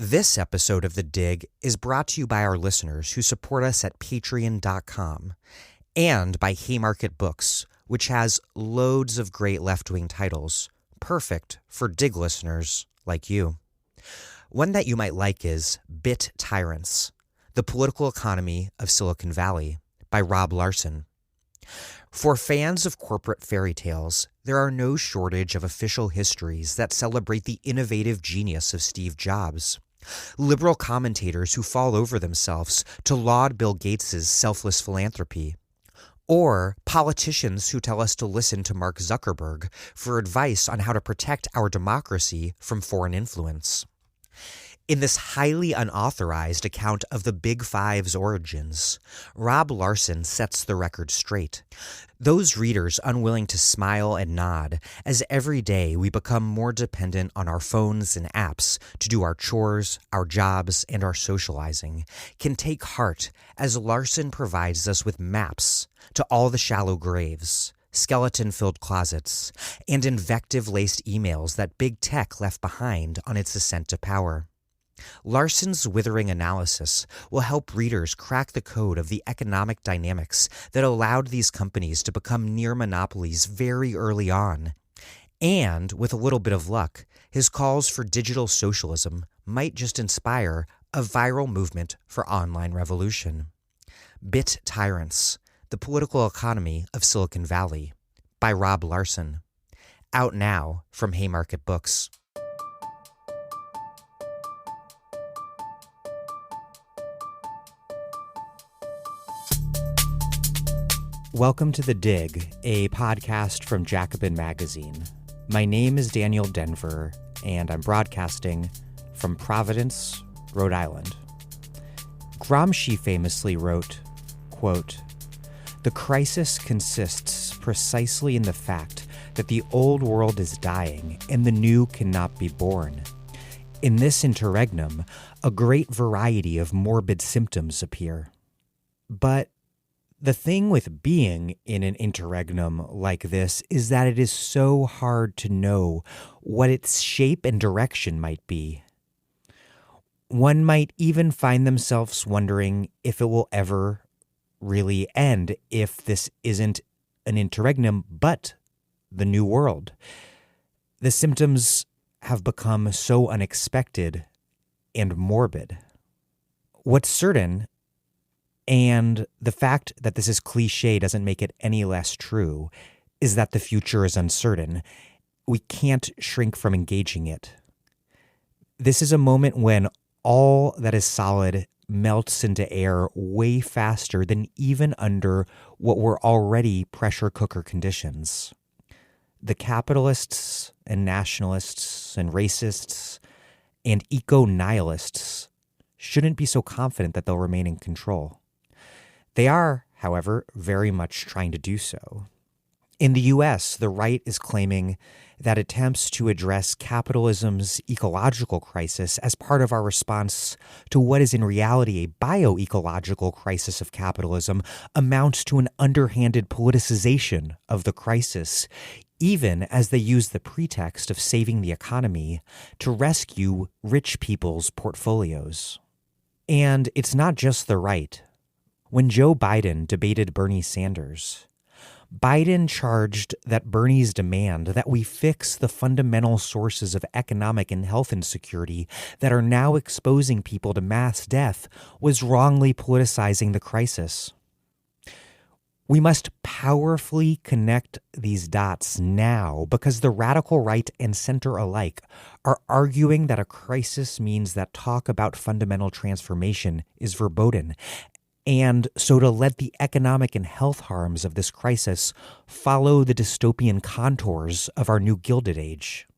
This episode of The Dig is brought to you by our listeners who support us at patreon.com and by Haymarket Books, which has loads of great left-wing titles, perfect for Dig listeners like you. One that you might like is Bit Tyrants, The Political Economy of Silicon Valley by Rob Larson. For fans of corporate fairy tales, there are no shortage of official histories that celebrate the innovative genius of Steve Jobs. Liberal commentators who fall over themselves to laud Bill Gates' selfless philanthropy. Or politicians who tell us to listen to Mark Zuckerberg for advice on how to protect our democracy from foreign influence. In this highly unauthorized account of the Big Five's origins, Rob Larson sets the record straight. Those readers unwilling to smile and nod as every day we become more dependent on our phones and apps to do our chores, our jobs, and our socializing can take heart as Larson provides us with maps to all the shallow graves, skeleton-filled closets, and invective-laced emails that big tech left behind on its ascent to power. Larson's withering analysis will help readers crack the code of the economic dynamics that allowed these companies to become near monopolies very early on. And, with a little bit of luck, his calls for digital socialism might just inspire a viral movement for online revolution. Bit Tyrants, The Political Economy of Silicon Valley by Rob Larson. Out now from Haymarket Books. Welcome to The Dig, a podcast from Jacobin Magazine. My name is Daniel Denver, and I'm broadcasting from Providence, Rhode Island. Gramsci famously wrote, quote, "The crisis consists precisely in the fact that the old world is dying and the new cannot be born. In this interregnum, a great variety of morbid symptoms appear." But the thing with being in an interregnum like this is that it is so hard to know what its shape and direction might be. One might even find themselves wondering if it will ever really end, if this isn't an interregnum but the new world. The symptoms have become so unexpected and morbid. What's certain, and the fact that this is cliche doesn't make it any less true, is that the future is uncertain. We can't shrink from engaging it. This is a moment when all that is solid melts into air way faster than even under what were already pressure cooker conditions. The capitalists and nationalists and racists and eco-nihilists shouldn't be so confident that they'll remain in control. They are, however, very much trying to do so. In the U.S., the right is claiming that attempts to address capitalism's ecological crisis as part of our response to what is in reality a bioecological crisis of capitalism amounts to an underhanded politicization of the crisis, even as they use the pretext of saving the economy to rescue rich people's portfolios. And it's not just the right. When Joe Biden debated Bernie Sanders, Biden charged that Bernie's demand that we fix the fundamental sources of economic and health insecurity that are now exposing people to mass death was wrongly politicizing the crisis. We must powerfully connect these dots now because the radical right and center alike are arguing that a crisis means that talk about fundamental transformation is verboten. And so to let the economic and health harms of this crisis follow the dystopian contours of our new Gilded Age.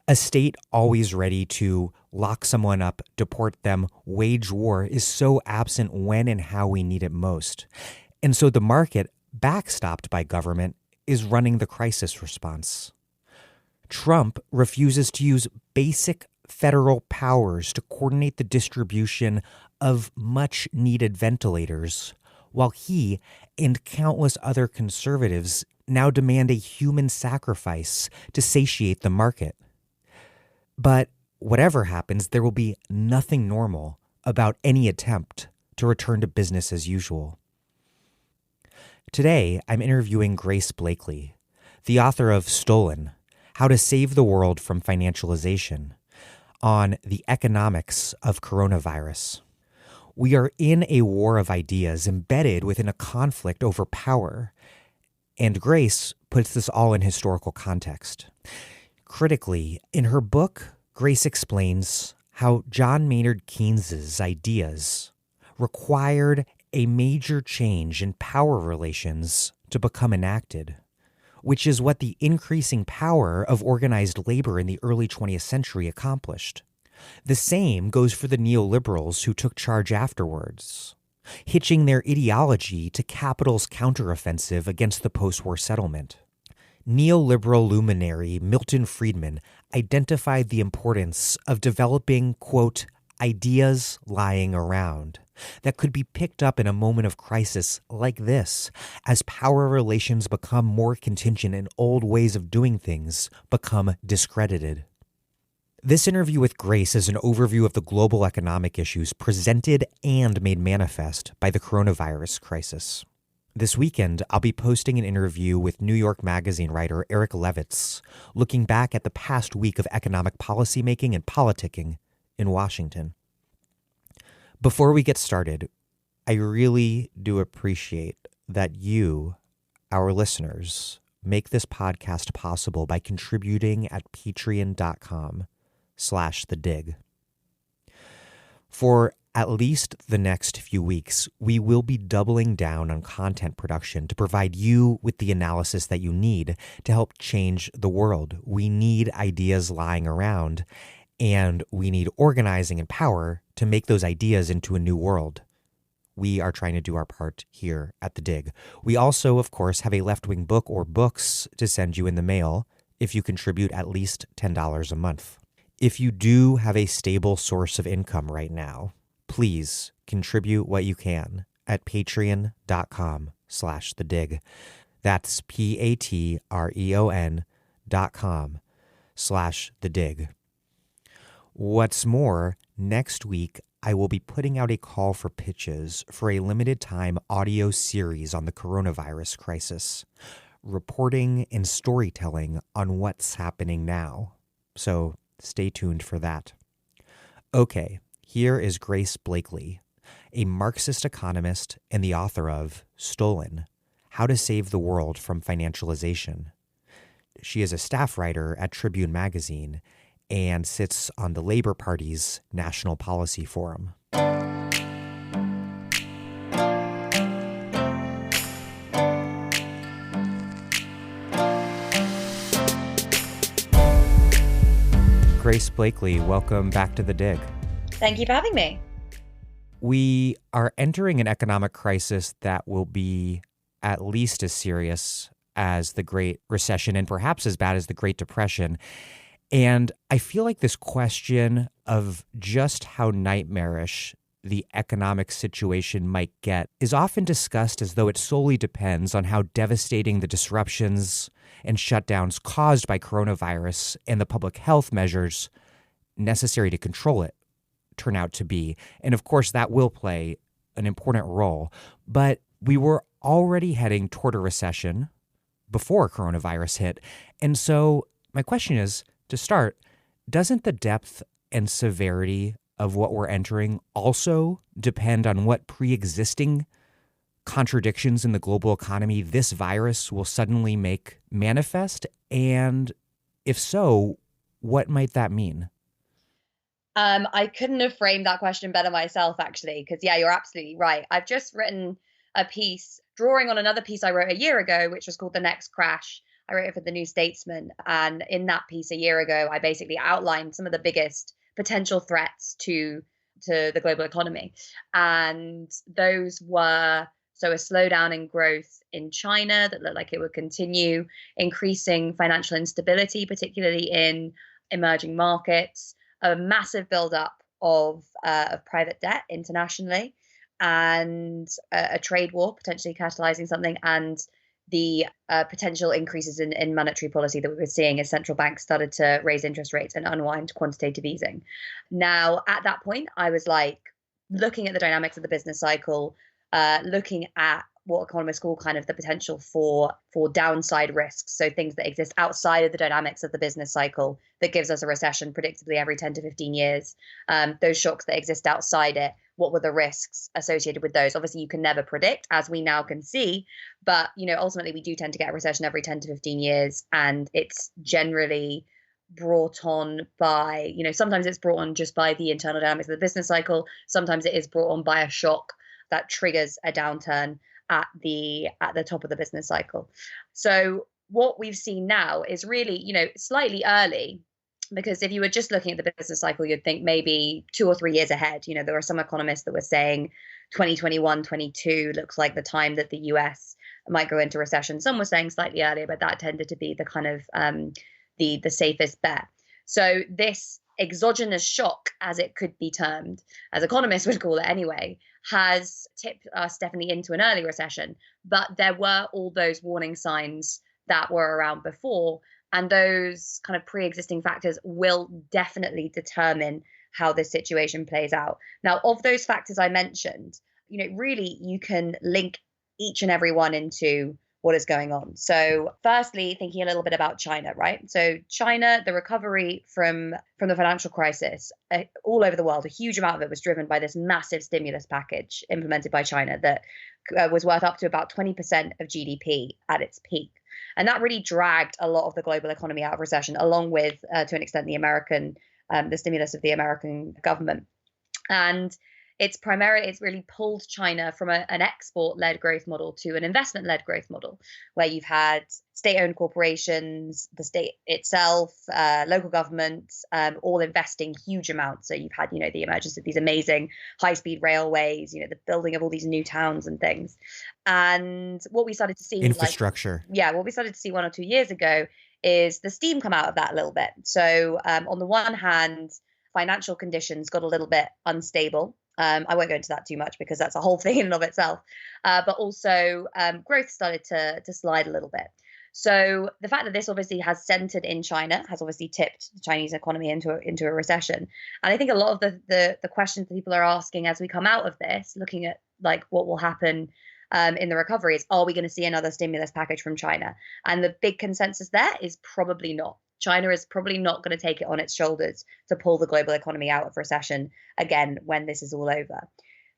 A state always ready to lock someone up, deport them, wage war is so absent when and how we need it most. And so the market, backstopped by government, is running the crisis response. Trump refuses to use basic federal powers to coordinate the distribution of much-needed ventilators, while he and countless other conservatives now demand a human sacrifice to satiate the market. But whatever happens, there will be nothing normal about any attempt to return to business as usual. Today, I'm interviewing Grace Blakeley, the author of Stolen: How to Save the World from Financialization, on the economics of coronavirus. We are in a war of ideas embedded within a conflict over power, and Grace puts this all in historical context. Critically, in her book, Grace explains how John Maynard Keynes's ideas required a major change in power relations to become enacted, which is what the increasing power of organized labor in the early 20th century accomplished. The same goes for the neoliberals who took charge afterwards, hitching their ideology to capital's counteroffensive against the post-war settlement. Neoliberal luminary Milton Friedman identified the importance of developing, quote, ideas lying around that could be picked up in a moment of crisis like this, as power relations become more contingent and old ways of doing things become discredited. This interview with Grace is an overview of the global economic issues presented and made manifest by the coronavirus crisis. This weekend, I'll be posting an interview with New York Magazine writer Eric Levitz, looking back at the past week of economic policymaking and politicking in Washington. Before we get started, I really do appreciate that you, our listeners, make this podcast possible by contributing at patreon.com/thedig. For at least the next few weeks, we will be doubling down on content production to provide you with the analysis that you need to help change the world. We need ideas lying around, and we need organizing and power to make those ideas into a new world. We are trying to do our part here at The Dig. We also, of course, have a left-wing book or books to send you in the mail if you contribute at least $10 a month. If you do have a stable source of income right now, please contribute what you can at patreon.com/thedig. That's patreon.com/thedig. What's more, next week, I will be putting out a call for pitches for a limited time audio series on the coronavirus crisis, reporting and storytelling on what's happening now. So stay tuned for that. Okay, here is Grace Blakeley, a Marxist economist and the author of Stolen: How to Save the World from Financialization. She is a staff writer at Tribune Magazine and sits on the Labor Party's National Policy Forum. Grace Blakeley, welcome back to The Dig. Thank you for having me. We are entering an economic crisis that will be at least as serious as the Great Recession and perhaps as bad as the Great Depression. And I feel like this question of just how nightmarish the economic situation might get is often discussed as though it solely depends on how devastating the disruptions and shutdowns caused by coronavirus and the public health measures necessary to control it turn out to be. And of course, that will play an important role. But we were already heading toward a recession before coronavirus hit. And so my question is, to start, doesn't the depth and severity of what we're entering also depend on what pre-existing contradictions in the global economy this virus will suddenly make manifest? And if so, what might that mean? I couldn't have framed that question better myself, actually, because, yeah, you're absolutely right. I've just written a piece drawing on another piece I wrote a year ago, which was called The Next Crash. I wrote it for the New Statesman. And in that piece a year ago, I basically outlined some of the biggest potential threats to the global economy. And those were a slowdown in growth in China that looked like it would continue, increasing financial instability, particularly in emerging markets, a massive buildup of private debt internationally, and a trade war potentially catalyzing something, and the potential increases in monetary policy that we were seeing as central banks started to raise interest rates and unwind quantitative easing. Now, at that point, I was like looking at the dynamics of the business cycle, looking at what economists call kind of the potential for downside risks. So things that exist outside of the dynamics of the business cycle that gives us a recession predictably every 10 to 15 years. Those shocks that exist outside it, what were the risks associated with those? Obviously, you can never predict, as we now can see, but ultimately we do tend to get a recession every 10 to 15 years, and it's generally brought on by, sometimes it's brought on just by the internal dynamics of the business cycle. Sometimes it is brought on by a shock that triggers a downturn at the top of the business cycle. So what we've seen now is really, slightly early, because if you were just looking at the business cycle, you'd think maybe 2 or 3 years ahead. There were some economists that were saying 2021, 22 looks like the time that the US might go into recession. Some were saying slightly earlier, but that tended to be the kind of the safest bet. So this exogenous shock, as it could be termed, as economists would call it anyway, has tipped us definitely into an early recession. But there were all those warning signs that were around before, and those kind of pre-existing factors will definitely determine how this situation plays out. Now, of those factors I mentioned, really you can link each and every one into what is going on. So firstly, thinking a little bit about China, right? So China, the recovery from the financial crisis all over the world, a huge amount of it was driven by this massive stimulus package implemented by China that was worth up to about 20% of GDP at its peak. And that really dragged a lot of the global economy out of recession, along with, to an extent, the stimulus of the American government. And it's really pulled China from an export-led growth model to an investment-led growth model, where you've had state-owned corporations, the state itself, local governments, all investing huge amounts. So you've had, the emergence of these amazing high-speed railways, the building of all these new towns and things. And what we started to see, infrastructure. What we started to see 1 or 2 years ago is the steam come out of that a little bit. So on the one hand, financial conditions got a little bit unstable. I won't go into that too much because that's a whole thing in and of itself. But also growth started to slide a little bit. So the fact that this obviously has centered in China has obviously tipped the Chinese economy into a recession. And I think a lot of the questions that people are asking as we come out of this, looking at like what will happen in the recovery, is, are we going to see another stimulus package from China? And the big consensus there is probably not. China is probably not going to take it on its shoulders to pull the global economy out of recession again when this is all over.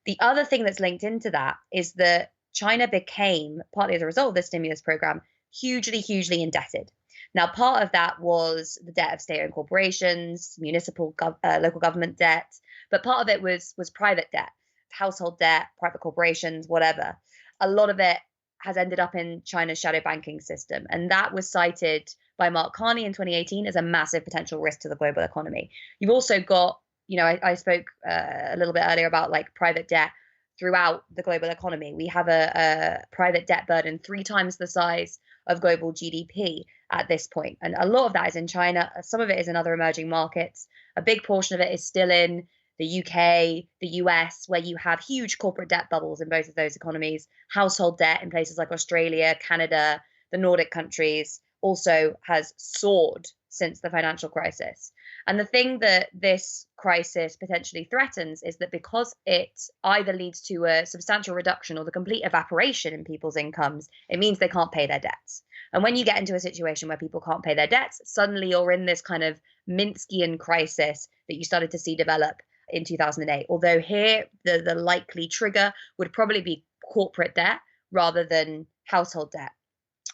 The other thing that's linked into that is that China became, partly as a result of the stimulus program, hugely, hugely indebted. Now, part of that was the debt of state-owned corporations, municipal, local government debt, but part of it was private debt, household debt, private corporations, whatever. A lot of it has ended up in China's shadow banking system, and that was cited by Mark Carney in 2018 as a massive potential risk to the global economy. You've also got, I spoke a little bit earlier about like private debt throughout the global economy. We have a private debt burden 3 times the size of global GDP at this point. And a lot of that is in China. Some of it is in other emerging markets. A big portion of it is still in the UK, the US, where you have huge corporate debt bubbles in both of those economies. Household debt in places like Australia, Canada, the Nordic countries also has soared since the financial crisis. And the thing that this crisis potentially threatens is that because it either leads to a substantial reduction or the complete evaporation in people's incomes, it means they can't pay their debts. And when you get into a situation where people can't pay their debts, suddenly you're in this kind of Minskian crisis that you started to see develop in 2008. Although here, the likely trigger would probably be corporate debt rather than household debt.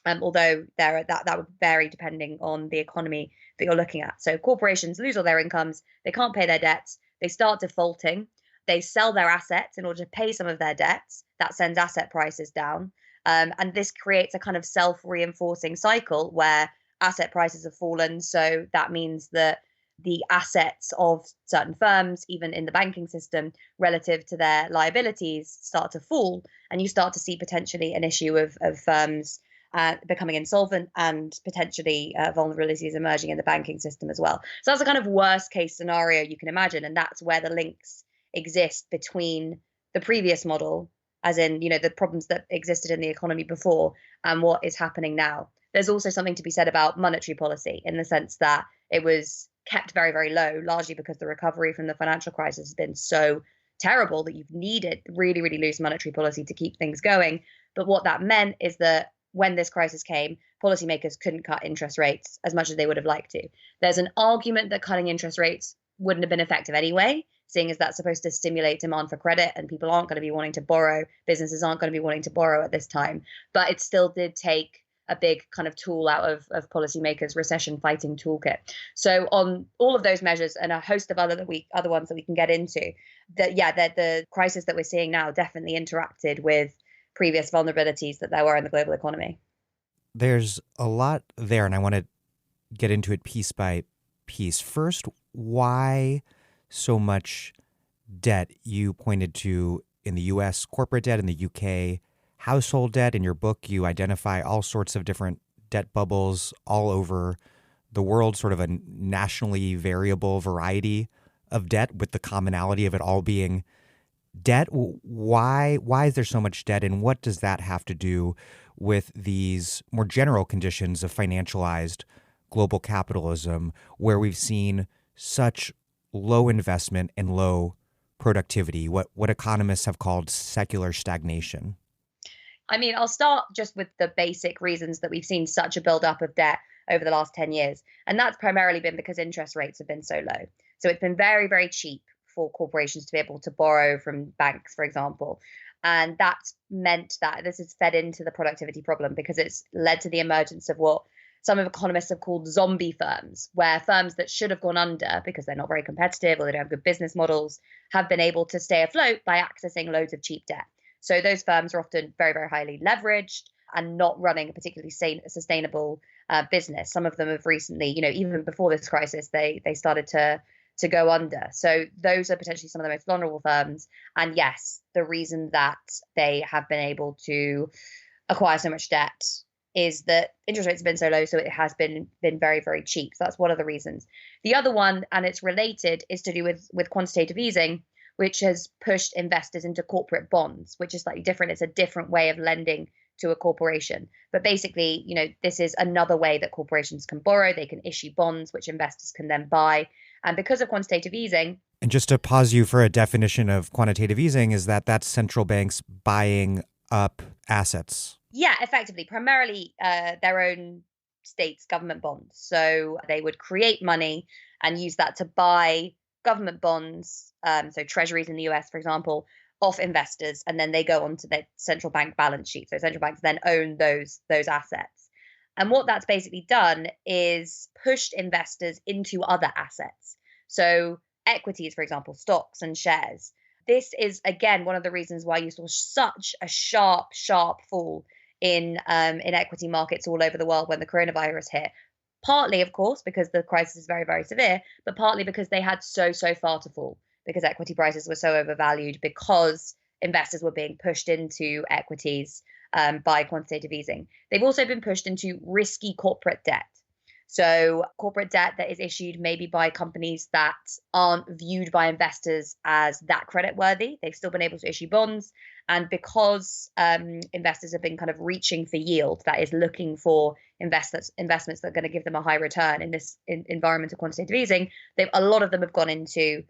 Although that would vary depending on the economy that you're looking at. So corporations lose all their incomes, they can't pay their debts, they start defaulting, they sell their assets in order to pay some of their debts. That sends asset prices down. And this creates a kind of self-reinforcing cycle where asset prices have fallen. So that means that the assets of certain firms, even in the banking system, relative to their liabilities, start to fall. And you start to see potentially an issue of firms becoming insolvent and potentially vulnerabilities emerging in the banking system as well. So that's a kind of worst case scenario you can imagine. And that's where the links exist between the previous model as in, the problems that existed in the economy before and what is happening now. There's also something to be said about monetary policy in the sense that it was kept very, very low, largely because the recovery from the financial crisis has been so terrible that you've needed really, really loose monetary policy to keep things going. But what that meant is that when this crisis came, policymakers couldn't cut interest rates as much as they would have liked to. There's an argument that cutting interest rates wouldn't have been effective anyway, seeing as that's supposed to stimulate demand for credit and people aren't going to be wanting to borrow, businesses aren't going to be wanting to borrow at this time. But it still did take a big kind of tool out of policymakers' recession fighting toolkit. So on all of those measures and a host of other ones that we can get into, the crisis that we're seeing now definitely interacted with previous vulnerabilities that there were in the global economy. There's a lot there, and I want to get into it piece by piece. First, why so much debt? You pointed to in the U.S. corporate debt, in the U.K. household debt. In your book, you identify all sorts of different debt bubbles all over the world, sort of a nationally variable variety of debt, with the commonality of it all being debt. Why is there so much debt, and what does that have to do with these more general conditions of financialized global capitalism, where we've seen such low investment and low productivity, what economists have called secular stagnation? I mean, I'll start just with the basic reasons that we've seen such a buildup of debt over the last 10 years. And that's primarily been because interest rates have been so low. So it's been very, very cheap for corporations to be able to borrow from banks, for example. And that's meant that this has fed into the productivity problem because it's led to the emergence of what some of economists have called zombie firms, where firms that should have gone under because they're not very competitive or they don't have good business models have been able to stay afloat by accessing loads of cheap debt. So those firms are often very, very highly leveraged and not running a particularly sustainable business. Some of them have recently, even before this crisis, they started to go under. So those are potentially some of the most vulnerable firms. And yes, the reason that they have been able to acquire so much debt is that interest rates have been so low, so it has been very, very cheap. So that's one of the reasons. The other one, and it's related, is to do with quantitative easing, which has pushed investors into corporate bonds, which is slightly different. It's a different way of lending to a corporation. But basically, this is another way that corporations can borrow. They can issue bonds, which investors can then buy. And because of quantitative easing. And just to pause you for a definition of quantitative easing, is that's central banks buying up assets. Yeah, effectively, primarily their own states' government bonds. So they would create money and use that to buy government bonds, so treasuries in the US, for example, off investors, and then they go onto the central bank balance sheet. So central banks then own those assets. And what that's basically done is pushed investors into other assets. So equities, for example, stocks and shares. This is, again, one of the reasons why you saw such a sharp fall in equity markets all over the world when the coronavirus hit. Partly, of course, because the crisis is very, very severe, but partly because they had so far to fall, because equity prices were so overvalued, because investors were being pushed into equities by quantitative easing. They've also been pushed into risky corporate debt. So corporate debt that is issued maybe by companies that aren't viewed by investors as that creditworthy. They've still been able to issue bonds. And because investors have been kind of reaching for yield, that is looking for investments that are going to give them a high return in this environment of quantitative easing, a lot of them have gone into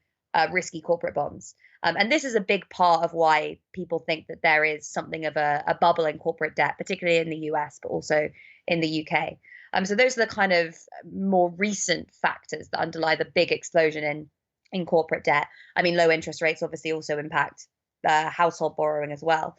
risky corporate bonds. And this is a big part of why people think that there is something of a bubble in corporate debt, particularly in the US, but also in the UK. So those are the kind of more recent factors that underlie the big explosion in corporate debt. I mean, low interest rates obviously also impact household borrowing as well.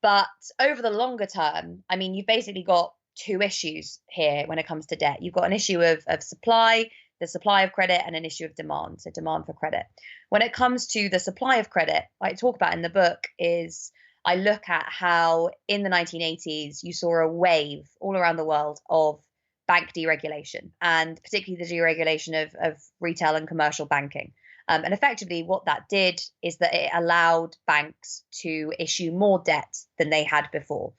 But over the longer term, I mean, you've basically got two issues here when it comes to debt. You've got an issue of supply, the supply of credit, and an issue of demand, so demand for credit. When it comes to the supply of credit, what I talk about in the book is I look at how in the 1980s you saw a wave all around the world of bank deregulation, and particularly the deregulation of retail and commercial banking. And effectively what that did is that it allowed banks to issue more debt than they had before.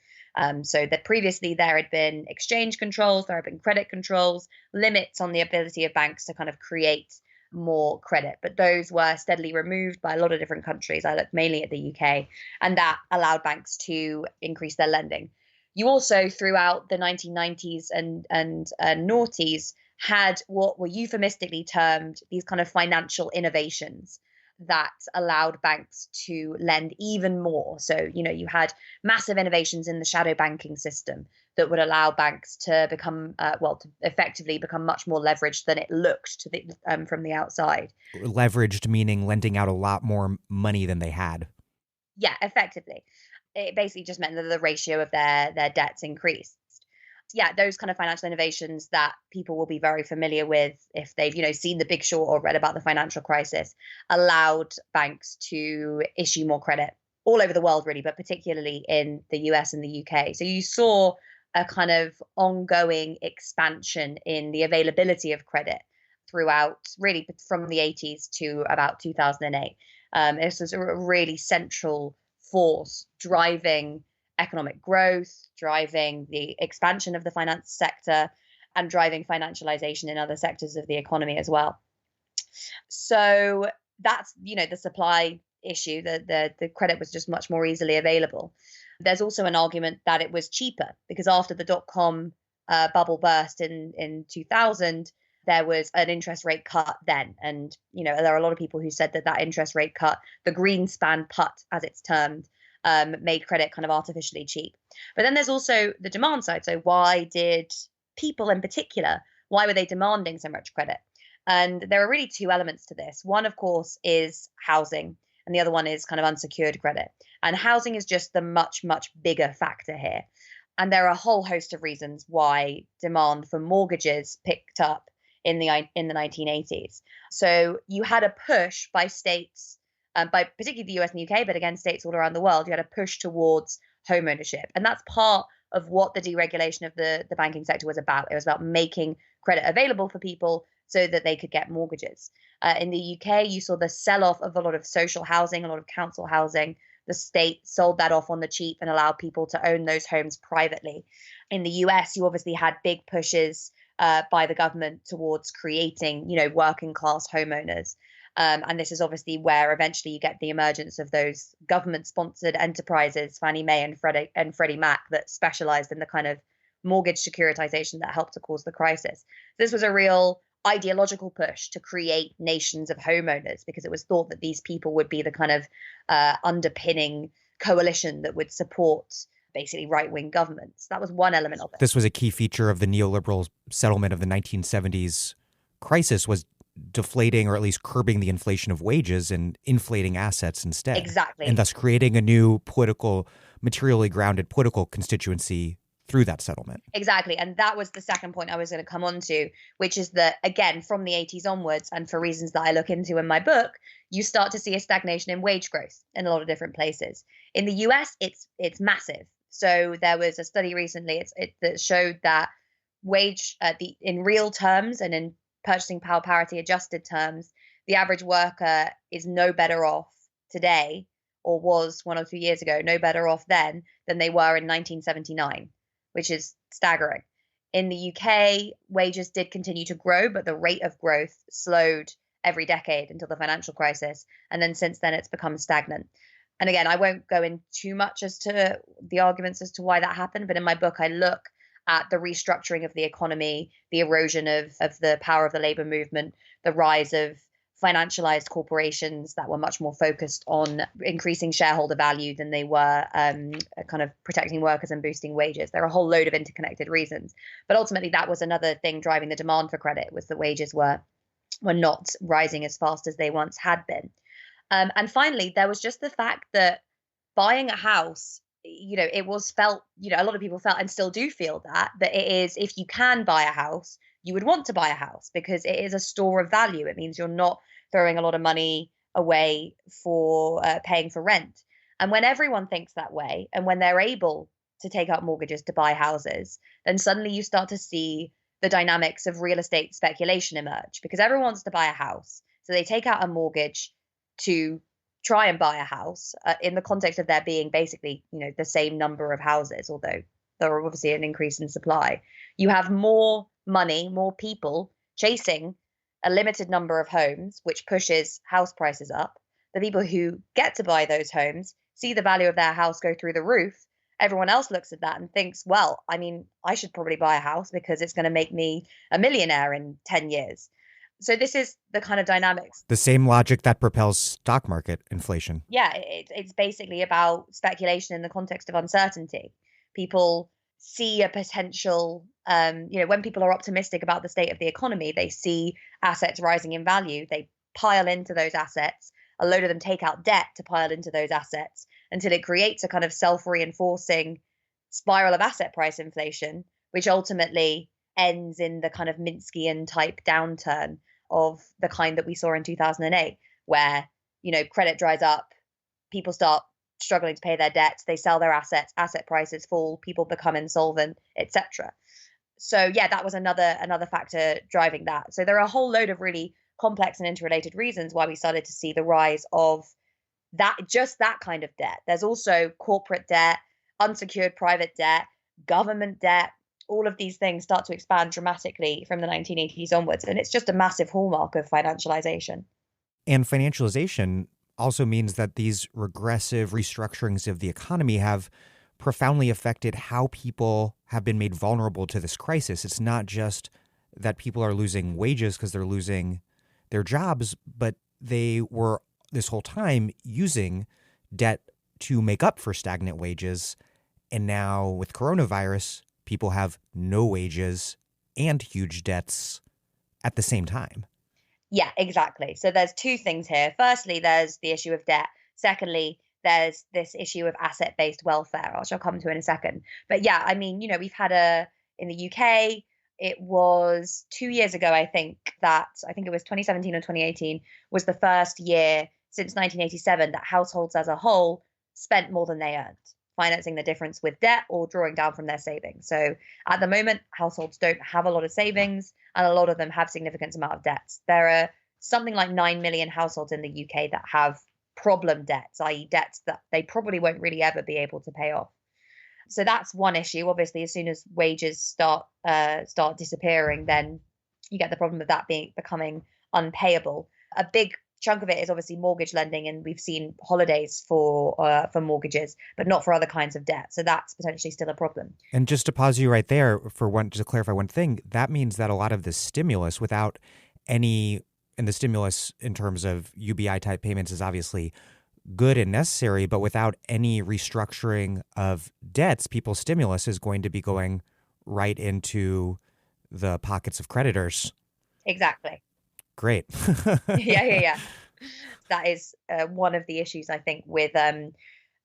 So that previously there had been exchange controls, there had been credit controls, limits on the ability of banks to kind of create more credit. But those were steadily removed by a lot of different countries. I looked mainly at the UK, and that allowed banks to increase their lending. You also, throughout the 1990s and noughties, had what were euphemistically termed these kind of financial innovations that allowed banks to lend even more. So, you had massive innovations in the shadow banking system that would allow banks to become, to effectively become much more leveraged than it looked from the outside. Leveraged meaning lending out a lot more money than they had. Yeah, effectively. It basically just meant that the ratio of their debts increased. Yeah, those kind of financial innovations that people will be very familiar with if they've, seen The Big Short or read about the financial crisis, allowed banks to issue more credit all over the world, really, but particularly in the US and the UK. So you saw a kind of ongoing expansion in the availability of credit throughout, really, from the 80s to about 2008. This was a really central force driving economic growth, driving the expansion of the finance sector, and driving financialization in other sectors of the economy as well. So that's, the supply issue, the credit was just much more easily available. There's also an argument that it was cheaper because after the dot-com bubble burst in 2000, there was an interest rate cut then. And, there are a lot of people who said that interest rate cut, the Greenspan put, as it's termed, made credit kind of artificially cheap. But then there's also the demand side. So why did people in particular, why were they demanding so much credit? And there are really two elements to this. One, of course, is housing, and the other one is kind of unsecured credit. And housing is just the much, much bigger factor here. And there are a whole host of reasons why demand for mortgages picked up in the 1980s. So you had a push by states, by particularly the US and the UK, but again, states all around the world, you had a push towards home ownership. And that's part of what the deregulation of the banking sector was about. It was about making credit available for people so that they could get mortgages. In the UK, you saw the sell-off of a lot of social housing, a lot of council housing. The state sold that off on the cheap and allowed people to own those homes privately. In the US, you obviously had big pushes by the government towards creating, working class homeowners. And this is obviously where eventually you get the emergence of those government-sponsored enterprises, Fannie Mae and Freddie Mac, that specialized in the kind of mortgage securitization that helped to cause the crisis. This was a real ideological push to create nations of homeowners because it was thought that these people would be the kind of underpinning coalition that would support basically right-wing governments. That was one element of it. This was a key feature of the neoliberal settlement of the 1970s crisis, was deflating or at least curbing the inflation of wages and inflating assets instead. Exactly. And thus creating a new materially grounded political constituency through that settlement. Exactly. And that was the second point I was going to come on to, which is that, again, from the 80s onwards, and for reasons that I look into in my book, you start to see a stagnation in wage growth in a lot of different places. In the US, it's massive. So there was a study recently that showed that wage in real terms and in purchasing power parity adjusted terms, the average worker is no better off today, or was 1 or 2 years ago, no better off then than they were in 1979, which is staggering. In the UK, wages did continue to grow, but the rate of growth slowed every decade until the financial crisis. And then since then, it's become stagnant. And again, I won't go in too much as to the arguments as to why that happened, but in my book, I look at the restructuring of the economy, the erosion of the power of the labor movement, the rise of financialized corporations that were much more focused on increasing shareholder value than they were kind of protecting workers and boosting wages. There are a whole load of interconnected reasons. But ultimately, that was another thing driving the demand for credit, was that wages were not rising as fast as they once had been. And finally, there was just the fact that buying a house, it was felt, a lot of people felt and still do feel that it is, if you can buy a house, you would want to buy a house because it is a store of value. It means you're not throwing a lot of money away for paying for rent. And when everyone thinks that way, and when they're able to take out mortgages to buy houses, then suddenly you start to see the dynamics of real estate speculation emerge, because everyone wants to buy a house. So they take out a mortgage to try and buy a house in the context of there being basically, the same number of houses, although there are obviously an increase in supply. You have more money, more people chasing a limited number of homes, which pushes house prices up. The people who get to buy those homes see the value of their house go through the roof. Everyone else looks at that and thinks, well, I mean, I should probably buy a house because it's going to make me a millionaire in 10 years. So this is the kind of dynamics. The same logic that propels stock market inflation. Yeah, it's basically about speculation in the context of uncertainty. People see a potential, when people are optimistic about the state of the economy, they see assets rising in value. They pile into those assets. A load of them take out debt to pile into those assets until it creates a kind of self-reinforcing spiral of asset price inflation, which ultimately ends in the kind of Minskian type downturn of the kind that we saw in 2008, where, credit dries up, people start struggling to pay their debts, they sell their assets, asset prices fall, people become insolvent, etc. So yeah, that was another factor driving that. So there are a whole load of really complex and interrelated reasons why we started to see the rise of that kind of debt. There's also corporate debt, unsecured private debt, government debt. All of these things start to expand dramatically from the 1980s onwards. And it's just a massive hallmark of financialization. And financialization also means that these regressive restructurings of the economy have profoundly affected how people have been made vulnerable to this crisis. It's not just that people are losing wages because they're losing their jobs, but they were this whole time using debt to make up for stagnant wages. And now with coronavirus, people have no wages and huge debts at the same time. Yeah, exactly. So there's two things here. Firstly, there's the issue of debt. Secondly, there's this issue of asset-based welfare, which I'll come to in a second. But yeah, I mean, we've had in the UK, it was 2 years ago, I think it was 2017 or 2018 was the first year since 1987 that households as a whole spent more than they earned, financing the difference with debt or drawing down from their savings. So at the moment, households don't have a lot of savings, and a lot of them have significant amount of debts. There are something like 9 million households in the UK that have problem debts, i.e. debts that they probably won't really ever be able to pay off. So that's one issue. Obviously, as soon as wages start disappearing, then you get the problem of that becoming unpayable. A big chunk of it is obviously mortgage lending, and we've seen holidays for mortgages, but not for other kinds of debt. So that's potentially still a problem. And just to pause you right there just to clarify one thing, that means that a lot of the stimulus and the stimulus in terms of UBI type payments is obviously good and necessary, but without any restructuring of debts, people's stimulus is going to be going right into the pockets of creditors. Exactly. Great. Yeah. That is one of the issues, I think, with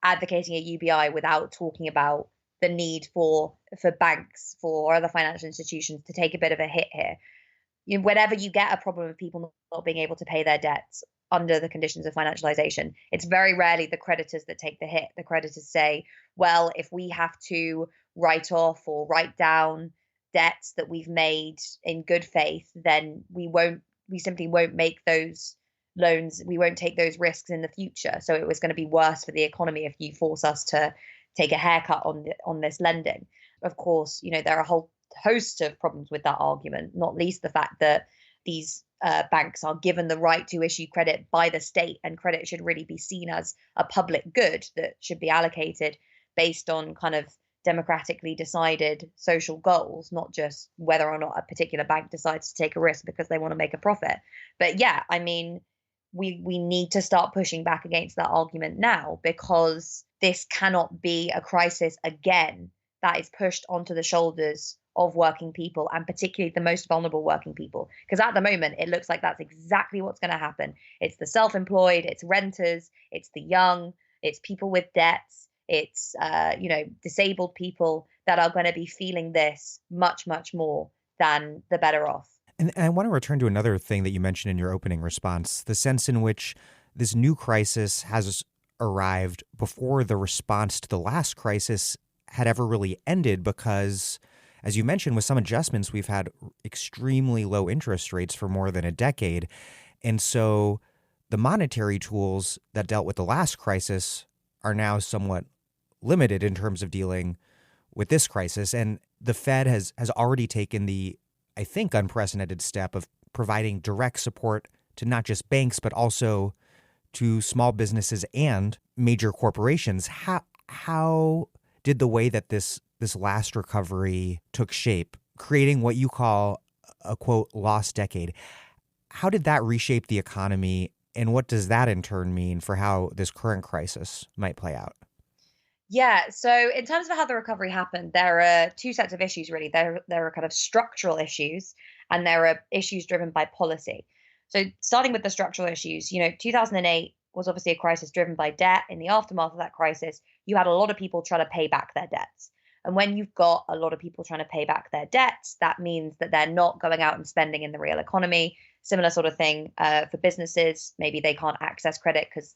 advocating a UBI without talking about the need for banks, for other financial institutions to take a bit of a hit here. Whenever you get a problem of people not being able to pay their debts under the conditions of financialization, it's very rarely the creditors that take the hit. The creditors say, well, if we have to write off or write down debts that we've made in good faith, then we simply won't make those loans. We won't take those risks in the future. So it was going to be worse for the economy if you force us to take a haircut on this lending. Of course, there are a whole host of problems with that argument, not least the fact that these banks are given the right to issue credit by the state, and credit should really be seen as a public good that should be allocated based on kind of democratically decided social goals, not just whether or not a particular bank decides to take a risk because they want to make a profit. But yeah, I mean, we need to start pushing back against that argument now, because this cannot be a crisis again that is pushed onto the shoulders of working people, and particularly the most vulnerable working people. Because at the moment, it looks like that's exactly what's going to happen. It's the self-employed, it's renters, it's the young, it's people with debts, it's disabled people that are going to be feeling this much, much more than the better off. And I want to return to another thing that you mentioned in your opening response, the sense in which this new crisis has arrived before the response to the last crisis had ever really ended, because, as you mentioned, with some adjustments, we've had extremely low interest rates for more than a decade. And so the monetary tools that dealt with the last crisis are now somewhat limited in terms of dealing with this crisis. And the Fed has already taken the, I think, unprecedented step of providing direct support to not just banks, but also to small businesses and major corporations. How did the way that this last recovery took shape, creating what you call a, quote, lost decade, how did that reshape the economy, and what does that in turn mean for how this current crisis might play out? Yeah, so in terms of how the recovery happened, there are two sets of issues really. There are kind of structural issues, and there are issues driven by policy. So starting with the structural issues, 2008 was obviously a crisis driven by debt. In the aftermath of that crisis, you had a lot of people trying to pay back their debts. And when you've got a lot of people trying to pay back their debts, that means that they're not going out and spending in the real economy. Similar sort of thing for businesses. Maybe they can't access credit because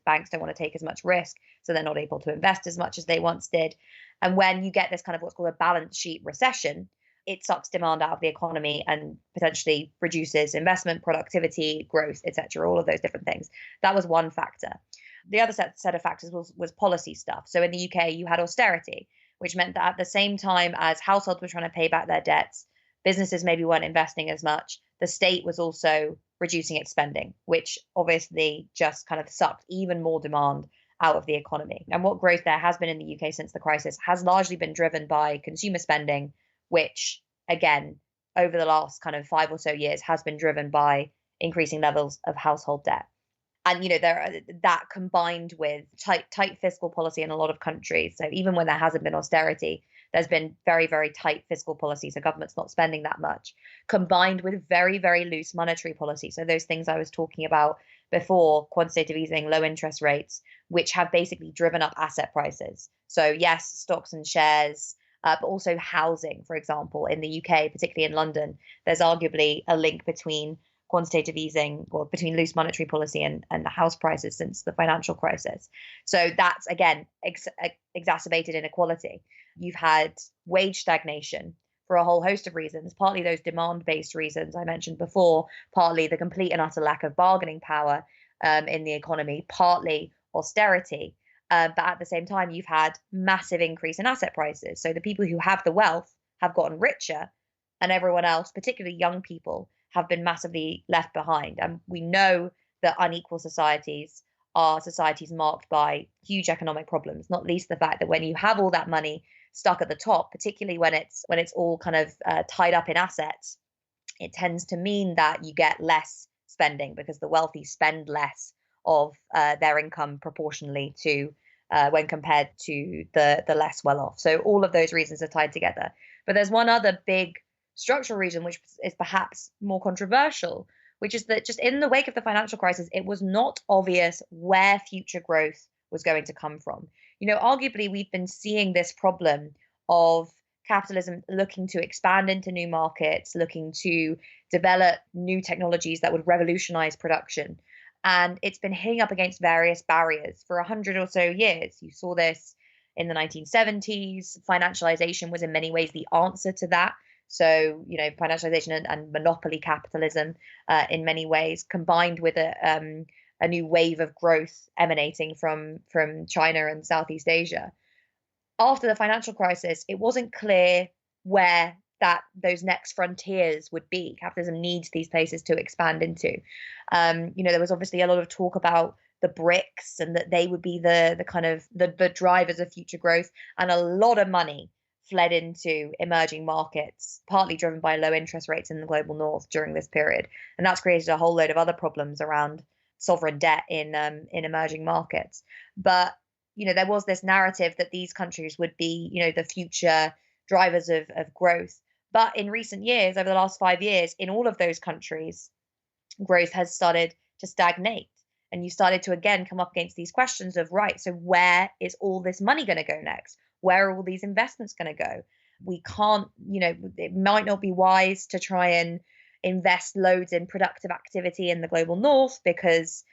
banks don't want to take as much risk, so they're not able to invest as much as they once did. And when you get this kind of what's called a balance sheet recession, it sucks demand out of the economy and potentially reduces investment, productivity, growth, etc. All of those different things. That was one factor. The other set of factors was policy stuff. So in the UK, you had austerity, which meant that at the same time as households were trying to pay back their debts, businesses maybe weren't investing as much. The state was also reducing its spending, which obviously just kind of sucked even more demand out of the economy. And what growth there has been in the UK since the crisis has largely been driven by consumer spending, which, again, over the last kind of 5 or so years has been driven by increasing levels of household debt. And, that combined with tight fiscal policy in a lot of countries. So even when there hasn't been austerity, there's been very, very tight fiscal policy. So government's not spending that much, combined with very, very loose monetary policy. So those things I was talking about before, quantitative easing, low interest rates, which have basically driven up asset prices. So yes, stocks and shares, but also housing, for example, in the UK, particularly in London, there's arguably a link between quantitative easing or between loose monetary policy and the house prices since the financial crisis. So that's, again, exacerbated inequality. You've had wage stagnation for a whole host of reasons, partly those demand-based reasons I mentioned before, partly the complete and utter lack of bargaining power in the economy, partly austerity. But at the same time, you've had massive increase in asset prices. So the people who have the wealth have gotten richer, and everyone else, particularly young people, have been massively left behind. And we know that unequal societies are societies marked by huge economic problems, not least the fact that when you have all that money stuck at the top, particularly when it's all kind of tied up in assets, it tends to mean that you get less spending because the wealthy spend less of their income proportionally to when compared to the less well off. So all of those reasons are tied together. But there's one other big structural reason, which is perhaps more controversial, which is that just in the wake of the financial crisis, it was not obvious where future growth was going to come from. Arguably, we've been seeing this problem of capitalism looking to expand into new markets, looking to develop new technologies that would revolutionize production. And it's been hitting up against various barriers for 100 or so years. You saw this in the 1970s. Financialization was in many ways the answer to that. So, financialization and monopoly capitalism in many ways, combined with a new wave of growth emanating from China and Southeast Asia. After the financial crisis, it wasn't clear where those next frontiers would be. Capitalism needs these places to expand into. There was obviously a lot of talk about the BRICS and that they would be the kind of the drivers of future growth, and a lot of money fled into emerging markets, partly driven by low interest rates in the global north during this period. And that's created a whole load of other problems around sovereign debt in emerging markets. But, there was this narrative that these countries would be, the future drivers of growth. But in recent years, over the last 5 years, in all of those countries, growth has started to stagnate. And you started to, again, come up against these questions of, right, so where is all this money going to go next? Where are all these investments going to go? We can't, it might not be wise to try and invest loads in productive activity in the global north because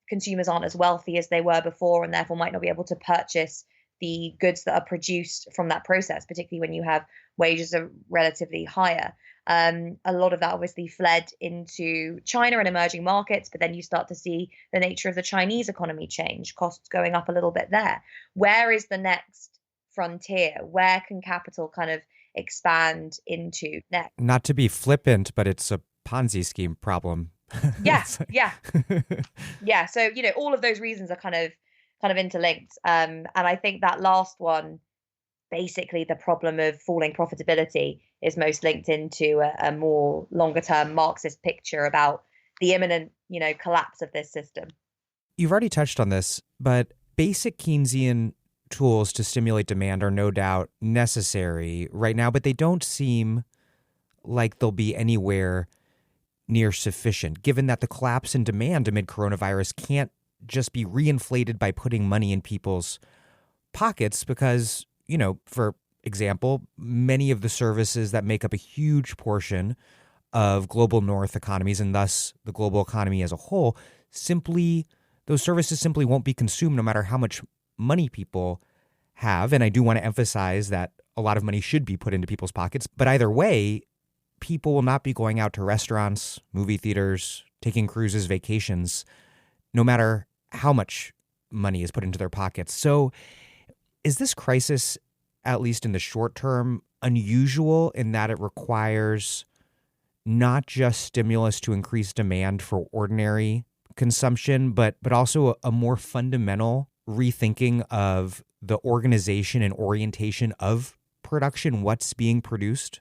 consumers aren't as wealthy as they were before, and therefore might not be able to purchase the goods that are produced from that process, particularly when you have wages are relatively higher. A lot of that obviously fled into China and emerging markets, but then you start to see the nature of the Chinese economy change, costs going up a little bit there. Where is the next frontier? Where can capital kind of expand into next. Not to be flippant, but it's a Ponzi scheme problem. Yeah, yeah. Yeah. So, all of those reasons are kind of interlinked. And I think that last one, basically the problem of falling profitability, is most linked into a more longer term Marxist picture about the imminent, collapse of this system. You've already touched on this, but basic Keynesian tools to stimulate demand are no doubt necessary right now, but they don't seem like they'll be anywhere near sufficient, given that the collapse in demand amid coronavirus can't just be reinflated by putting money in people's pockets because, for example, many of the services that make up a huge portion of global North economies and thus the global economy as a whole, those services simply won't be consumed no matter how much money people have. And I do want to emphasize that a lot of money should be put into people's pockets. But either way, people will not be going out to restaurants, movie theaters, taking cruises, vacations, no matter how much money is put into their pockets. So is this crisis, at least in the short term, unusual in that it requires not just stimulus to increase demand for ordinary consumption, but also a more fundamental rethinking of the organization and orientation of production, what's being produced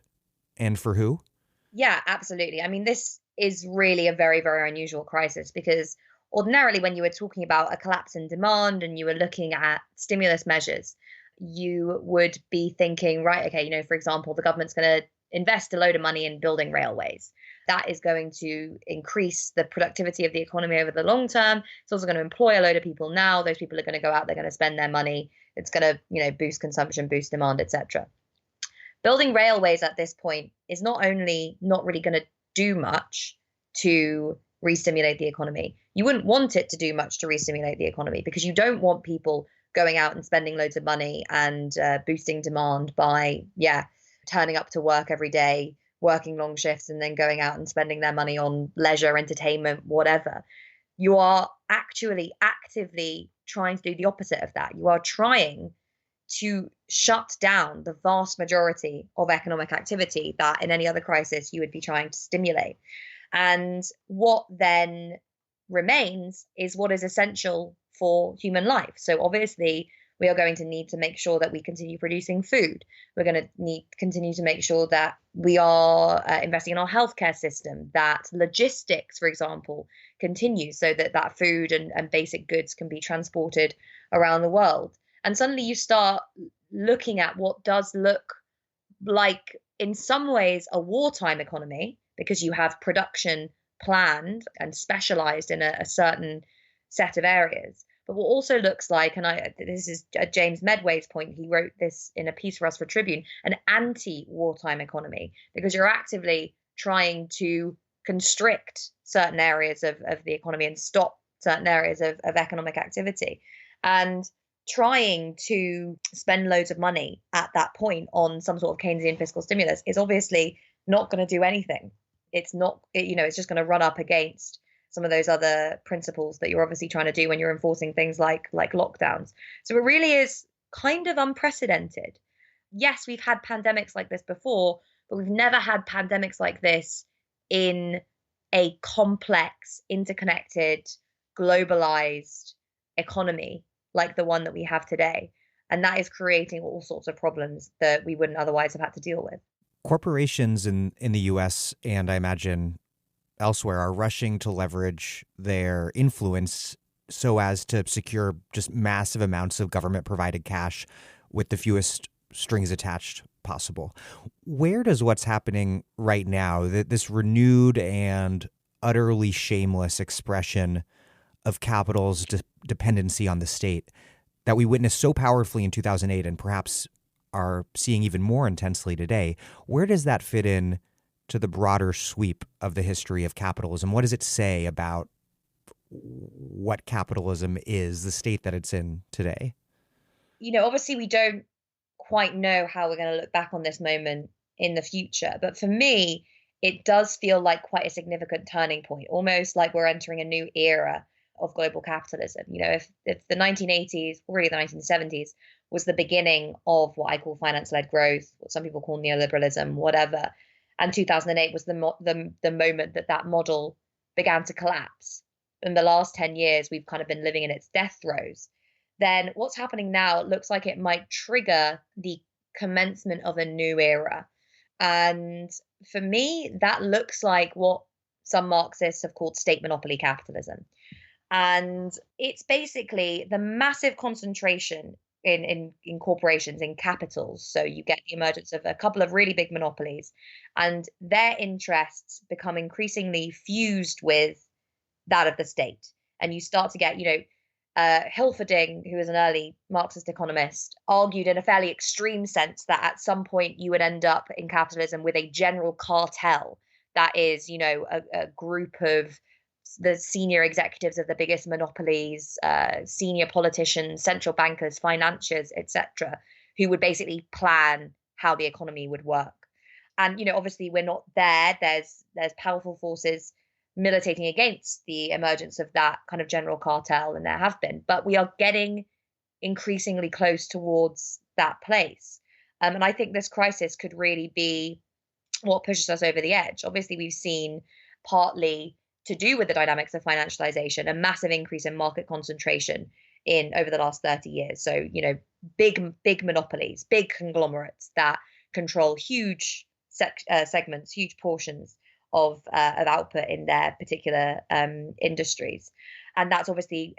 and for who? Yeah, absolutely. I mean, this is really a very, very unusual crisis because ordinarily when you were talking about a collapse in demand and you were looking at stimulus measures, you would be thinking, right, okay, for example, the government's going to invest a load of money in building railways. That is going to increase the productivity of the economy over the long term. It's also going to employ a load of people now. Those people are going to go out, they're going to spend their money. It's going to, boost consumption, boost demand, etc. Building railways at this point is not only not really going to do much to re-stimulate the economy. You wouldn't want it to do much to re-stimulate the economy because you don't want people going out and spending loads of money and boosting demand by, turning up to work every day, working long shifts, and then going out and spending their money on leisure, entertainment, whatever. You are actually actively trying to do the opposite of that. You are trying to shut down the vast majority of economic activity that in any other crisis you would be trying to stimulate. And what then remains is what is essential for human life. So obviously, we are going to need to make sure that we continue producing food. We're going to continue to make sure that we are investing in our healthcare system, that logistics, for example, continue so that food and basic goods can be transported around the world. And suddenly you start looking at what does look like, in some ways, a wartime economy, because you have production planned and specialized in a certain set of areas. But what also looks like, and this is James Medway's point, he wrote this in a piece for us for Tribune, an anti-wartime economy, because you're actively trying to constrict certain areas of the economy and stop certain areas of economic activity. And trying to spend loads of money at that point on some sort of Keynesian fiscal stimulus is obviously not going to do anything. It's not, it's just going to run up against some of those other principles that you're obviously trying to do when you're enforcing things like lockdowns. So it really is kind of unprecedented. Yes, we've had pandemics like this before, but we've never had pandemics like this in a complex, interconnected, globalized economy like the one that we have today. And that is creating all sorts of problems that we wouldn't otherwise have had to deal with. Corporations in the U.S. and I imagine elsewhere are rushing to leverage their influence so as to secure just massive amounts of government-provided cash with the fewest strings attached possible. Where does what's happening right now, this renewed and utterly shameless expression of capital's dependency on the state that we witnessed so powerfully in 2008 and perhaps are seeing even more intensely today, where does that fit in to the broader sweep of the history of capitalism? What does it say about what capitalism is, the state that it's in today? Obviously we don't quite know how we're going to look back on this moment in the future. But for me, it does feel like quite a significant turning point, almost like we're entering a new era global capitalism. If the 1980s, really the 1970s, was the beginning of what I call finance-led growth, what some people call neoliberalism, whatever, and 2008 was the moment that model began to collapse. In the last 10 years, we've kind of been living in its death throes. Then what's happening now looks like it might trigger the commencement of a new era. And for me, that looks like what some Marxists have called state monopoly capitalism. And it's basically the massive concentration in corporations, in capitals. So you get the emergence of a couple of really big monopolies, and their interests become increasingly fused with that of the state. And you start to get, Hilferding, who was an early Marxist economist, argued in a fairly extreme sense that at some point you would end up in capitalism with a general cartel that is, a group of the senior executives of the biggest monopolies, senior politicians, central bankers, financiers, etc., who would basically plan how the economy would work. And, obviously we're not there. There's powerful forces militating against the emergence of that kind of general cartel, and there have been, but we are getting increasingly close towards that place. And I think this crisis could really be what pushes us over the edge. Obviously, we've seen, partly to do with the dynamics of financialization, a massive increase in market concentration in over the last 30 years. So, big monopolies, big conglomerates that control huge segments, huge portions of output in their particular industries. And that's obviously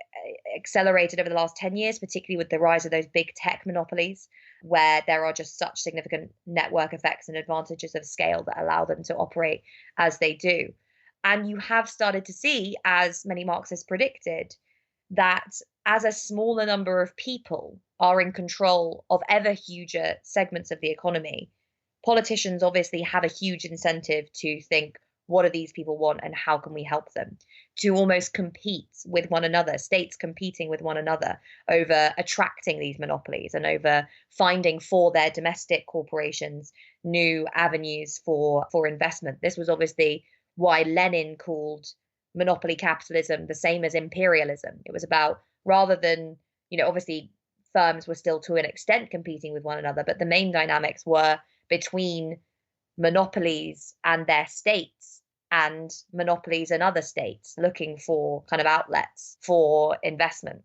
accelerated over the last 10 years, particularly with the rise of those big tech monopolies, where there are just such significant network effects and advantages of scale that allow them to operate as they do. And you have started to see, as many Marxists predicted, that as a smaller number of people are in control of ever huger segments of the economy, politicians obviously have a huge incentive to think, what do these people want and how can we help them? To almost compete with one another, states competing with one another over attracting these monopolies and over finding for their domestic corporations new avenues for investment. This was obviously why Lenin called monopoly capitalism the same as imperialism. It was about, rather than, obviously firms were still to an extent competing with one another, but the main dynamics were between monopolies and their states and monopolies and other states looking for kind of outlets for investment.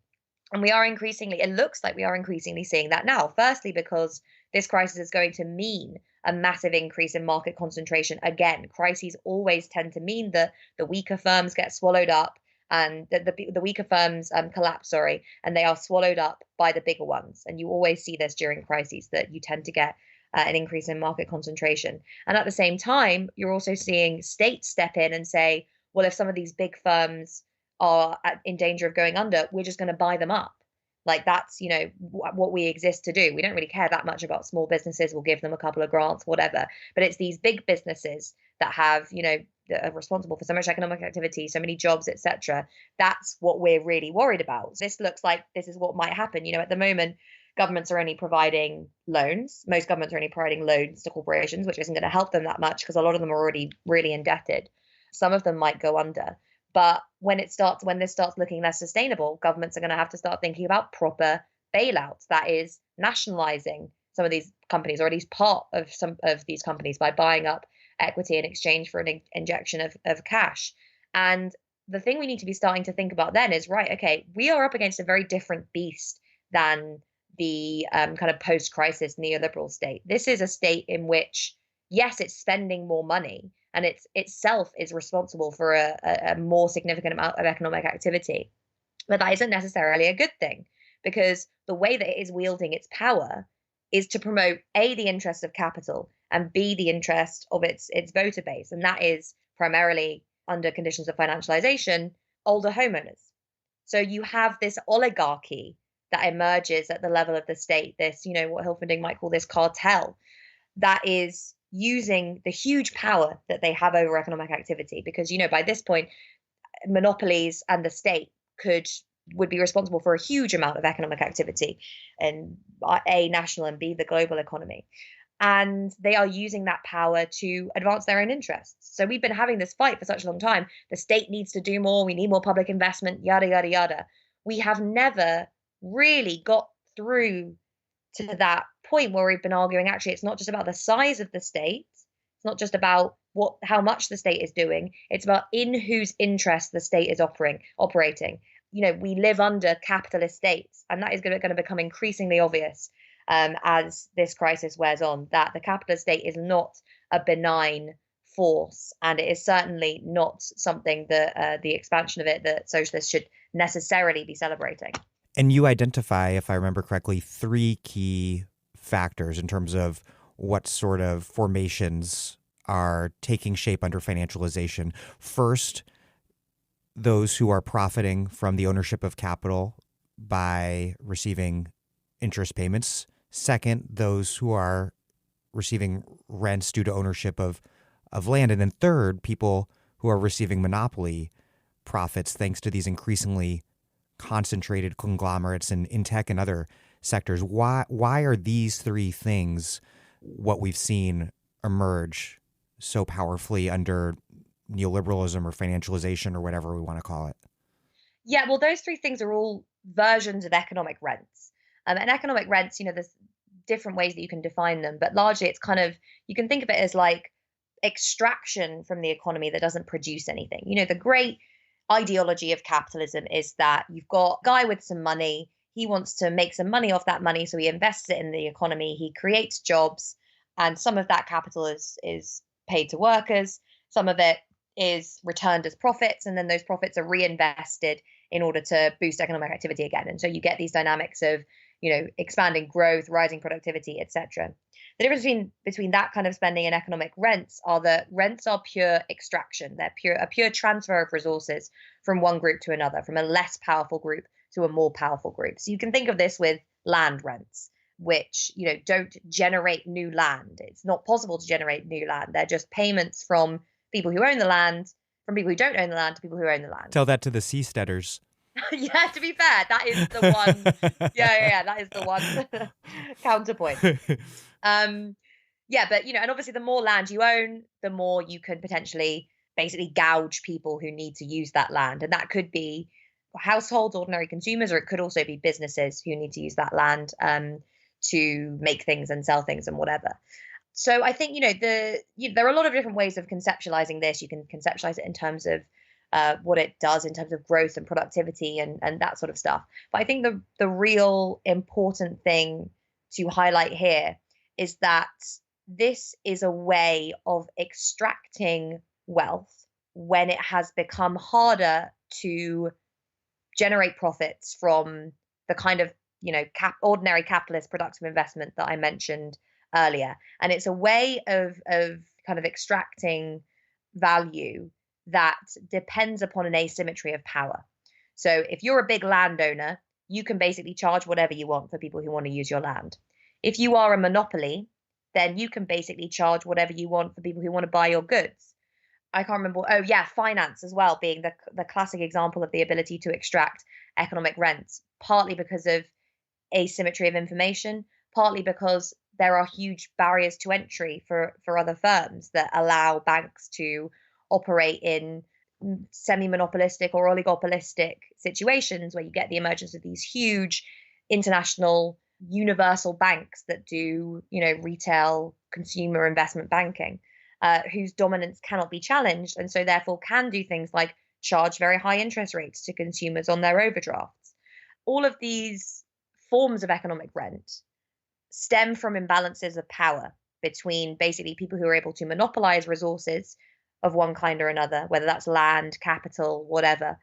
And it looks like we are increasingly seeing that now. Firstly, because this crisis is going to mean a massive increase in market concentration. Again, crises always tend to mean that the weaker firms get swallowed up and the weaker firms collapse, and they are swallowed up by the bigger ones. And you always see this during crises, that you tend to get an increase in market concentration. And at the same time, you're also seeing states step in and say, well, if some of these big firms are in danger of going under, we're just going to buy them up. Like, that's, what we exist to do. We don't really care that much about small businesses. We'll give them a couple of grants, whatever. But it's these big businesses that have, that are responsible for so much economic activity, so many jobs, etc. That's what we're really worried about. This looks like this is what might happen. At the moment, governments are only providing loans. Most governments are only providing loans to corporations, which isn't going to help them that much because a lot of them are already really indebted. Some of them might go under. But when this starts looking less sustainable, governments are going to have to start thinking about proper bailouts. That is, nationalizing some of these companies, or at least part of some of these companies, by buying up equity in exchange for an injection of cash. And the thing we need to be starting to think about then is, right, okay, we are up against a very different beast than the kind of post-crisis neoliberal state. This is a state in which, yes, it's spending more money, and it itself is responsible for a more significant amount of economic activity. But that isn't necessarily a good thing, because the way that it is wielding its power is to promote, A, the interests of capital, and B, the interest of its voter base. And that is primarily, under conditions of financialization, older homeowners. So you have this oligarchy that emerges at the level of the state, this, what Hilferding might call this cartel, that is using the huge power that they have over economic activity. Because, by this point, monopolies and the state would be responsible for a huge amount of economic activity in A, national, and B, the global economy. And they are using that power to advance their own interests. So we've been having this fight for such a long time. The state needs to do more. We need more public investment, yada, yada, yada. We have never really got through to that point where we've been arguing, actually, it's not just about the size of the state. It's not just about how much the state is doing. It's about in whose interest the state is operating. We live under capitalist states, and that is going to become increasingly obvious as this crisis wears on, that the capitalist state is not a benign force, and it is certainly not something that the expansion of it that socialists should necessarily be celebrating. And you identify, if I remember correctly, 3 key factors in terms of what sort of formations are taking shape under financialization. First, those who are profiting from the ownership of capital by receiving interest payments. Second, those who are receiving rents due to ownership of land. And then third, people who are receiving monopoly profits thanks to these increasingly concentrated conglomerates in tech and other sectors. Why are these 3 things what we've seen emerge so powerfully under neoliberalism or financialization or whatever we want to call it? Yeah, well, those 3 things are all versions of economic rents. And economic rents, there's different ways that you can define them, but largely it's kind of, you can think of it as like extraction from the economy that doesn't produce anything. The great ideology of capitalism is that you've got a guy with some money. He wants to make some money off that money, so he invests it in the economy. He creates jobs, and some of that capital is paid to workers. Some of it is returned as profits, and then those profits are reinvested in order to boost economic activity again. And so you get these dynamics of, expanding growth, rising productivity, etc. The difference between that kind of spending and economic rents are that rents are pure extraction. They're a pure transfer of resources from one group to another, from a less powerful group to a more powerful group. So you can think of this with land rents, which, don't generate new land. It's not possible to generate new land. They're just payments from people who own the land, from people who don't own the land to people who own the land. Tell that to the seasteaders. Yeah, to be fair, that is the one. Yeah, that is the one counterpoint. Yeah, but and obviously the more land you own, the more you can potentially basically gouge people who need to use that land. And that could be households, ordinary consumers, or it could also be businesses who need to use that land to make things and sell things and whatever. So I think, there are a lot of different ways of conceptualizing this. You can conceptualize it in terms of what it does in terms of growth and productivity and that sort of stuff. But I think the real important thing to highlight here is that this is a way of extracting wealth when it has become harder to generate profits from the kind of, ordinary capitalist productive investment that I mentioned earlier. And it's a way of kind of extracting value that depends upon an asymmetry of power. So if you're a big landowner, you can basically charge whatever you want for people who want to use your land. If you are a monopoly, then you can basically charge whatever you want for people who want to buy your goods. I can't remember. Oh, yeah, finance as well being the classic example of the ability to extract economic rents, partly because of asymmetry of information, partly because there are huge barriers to entry for other firms that allow banks to operate in semi-monopolistic or oligopolistic situations where you get the emergence of these huge international universal banks that do, retail consumer investment banking, whose dominance cannot be challenged, and so therefore can do things like charge very high interest rates to consumers on their overdrafts. All of these forms of economic rent stem from imbalances of power between basically people who are able to monopolize resources of one kind or another, whether that's land, capital, whatever,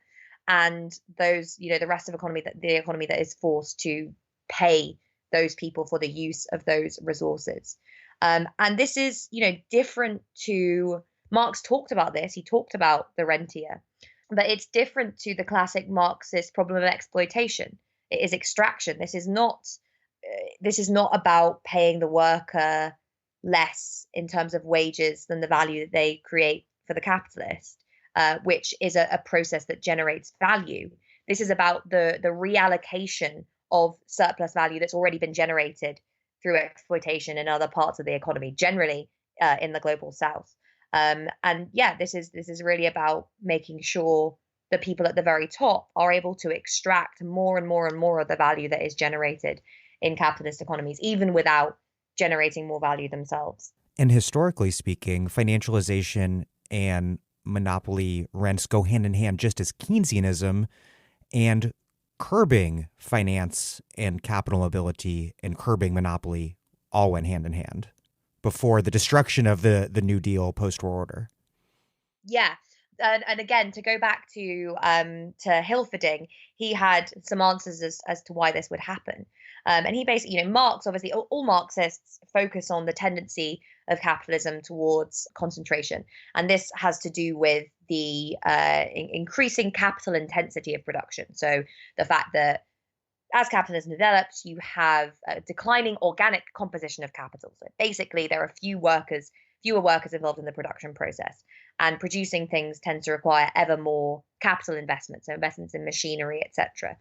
and those, the rest of the economy that is forced to pay those people for the use of those resources. And this is, different to, Marx talked about this, he talked about the rentier, but it's different to the classic Marxist problem of exploitation. It is extraction. This is not about paying the worker less in terms of wages than the value that they create for the capitalist, which is a process that generates value. This is about the reallocation of surplus value that's already been generated through exploitation in other parts of the economy, generally in the global south. And yeah, this is really about making sure the people at the very top are able to extract more and more and more of the value that is generated in capitalist economies, even without generating more value themselves. And historically speaking, financialization and monopoly rents go hand in hand, just as Keynesianism and curbing finance and capital mobility and curbing monopoly all went hand in hand before the destruction of the New Deal post-war order. Yeah. And again, to go back to Hilferding, he had some answers as to why this would happen. And he basically, Marx, obviously, all Marxists focus on the tendency of capitalism towards concentration. And this has to do with the increasing capital intensity of production. So the fact that as capitalism develops, you have a declining organic composition of capital. So basically, there are fewer workers involved in the production process. And producing things tends to require ever more capital investments, so investments in machinery, etc.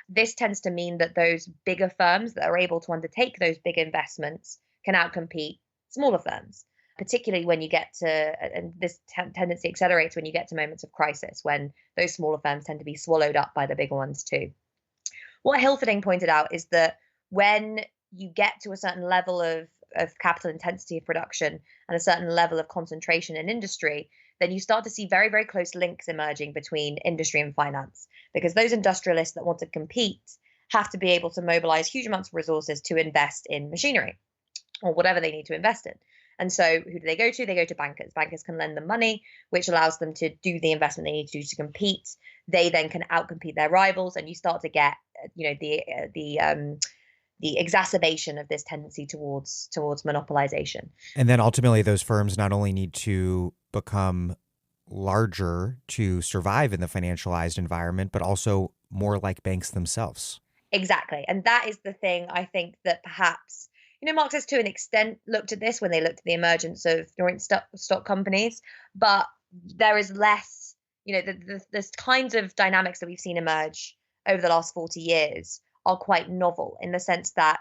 This tends to mean that those bigger firms that are able to undertake those big investments can outcompete smaller firms, particularly when you get to, and this tendency accelerates when you get to moments of crisis, when those smaller firms tend to be swallowed up by the bigger ones too. What Hilferding pointed out is that when you get to a certain level of capital intensity of production and a certain level of concentration in industry, then you start to see very, very close links emerging between industry and finance, because those industrialists that want to compete have to be able to mobilize huge amounts of resources to invest in machinery or whatever they need to invest in. And so who do they go to? They go to bankers. Bankers can lend them money, which allows them to do the investment they need to do to compete. They then can outcompete their rivals, and you start to get, the exacerbation of this tendency towards monopolization. And then ultimately those firms not only need to become larger to survive in the financialized environment, but also more like banks themselves. Exactly. And that is the thing I think that perhaps, Marxists to an extent looked at this when they looked at the emergence of joint stock companies, but there is less, the kinds of dynamics that we've seen emerge over the last 40 years are quite novel in the sense that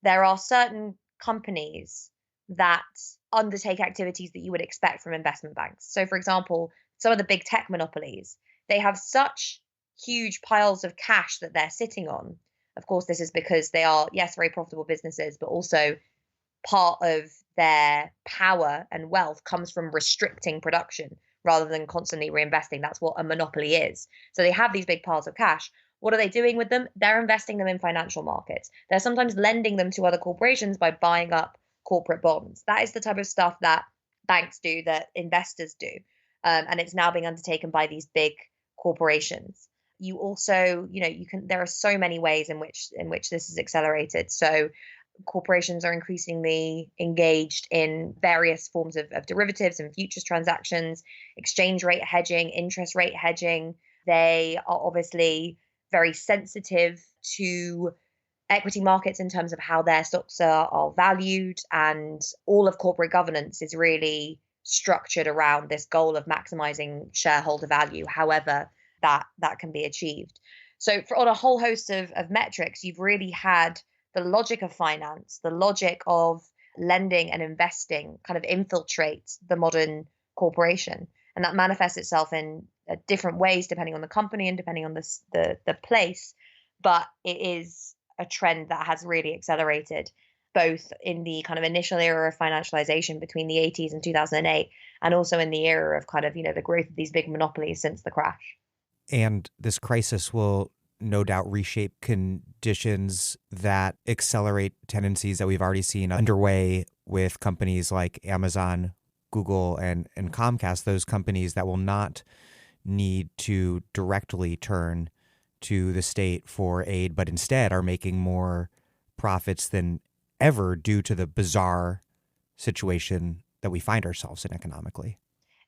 there are certain companies that undertake activities that you would expect from investment banks. So, for example, some of the big tech monopolies, they have such huge piles of cash that they're sitting on. Of course, this is because they are, yes, very profitable businesses, but also part of their power and wealth comes from restricting production rather than constantly reinvesting. That's what a monopoly is. So they have these big piles of cash. What are they doing with them? They're investing them in financial markets. They're sometimes lending them to other corporations by buying up corporate bonds. That is the type of stuff that banks do, that investors do. And it's now being undertaken by these big corporations. You also, there are so many ways in which this is accelerated. So corporations are increasingly engaged in various forms of derivatives and futures transactions, exchange rate hedging, interest rate hedging. They are obviously very sensitive to equity markets in terms of how their stocks are valued, and all of corporate governance is really structured around this goal of maximizing shareholder value, however that can be achieved. So on a whole host of metrics, you've really had the logic of finance, the logic of lending and investing kind of infiltrate the modern corporation. And that manifests itself in different ways depending on the company and depending on the place. But it is a trend that has really accelerated, both in the kind of initial era of financialization between the 80s and 2008, and also in the era of kind of, the growth of these big monopolies since the crash. And this crisis will no doubt reshape conditions that accelerate tendencies that we've already seen underway with companies like Amazon, Google, and Comcast, those companies that will not need to directly turn to the state for aid, but instead are making more profits than ever due to the bizarre situation that we find ourselves in economically.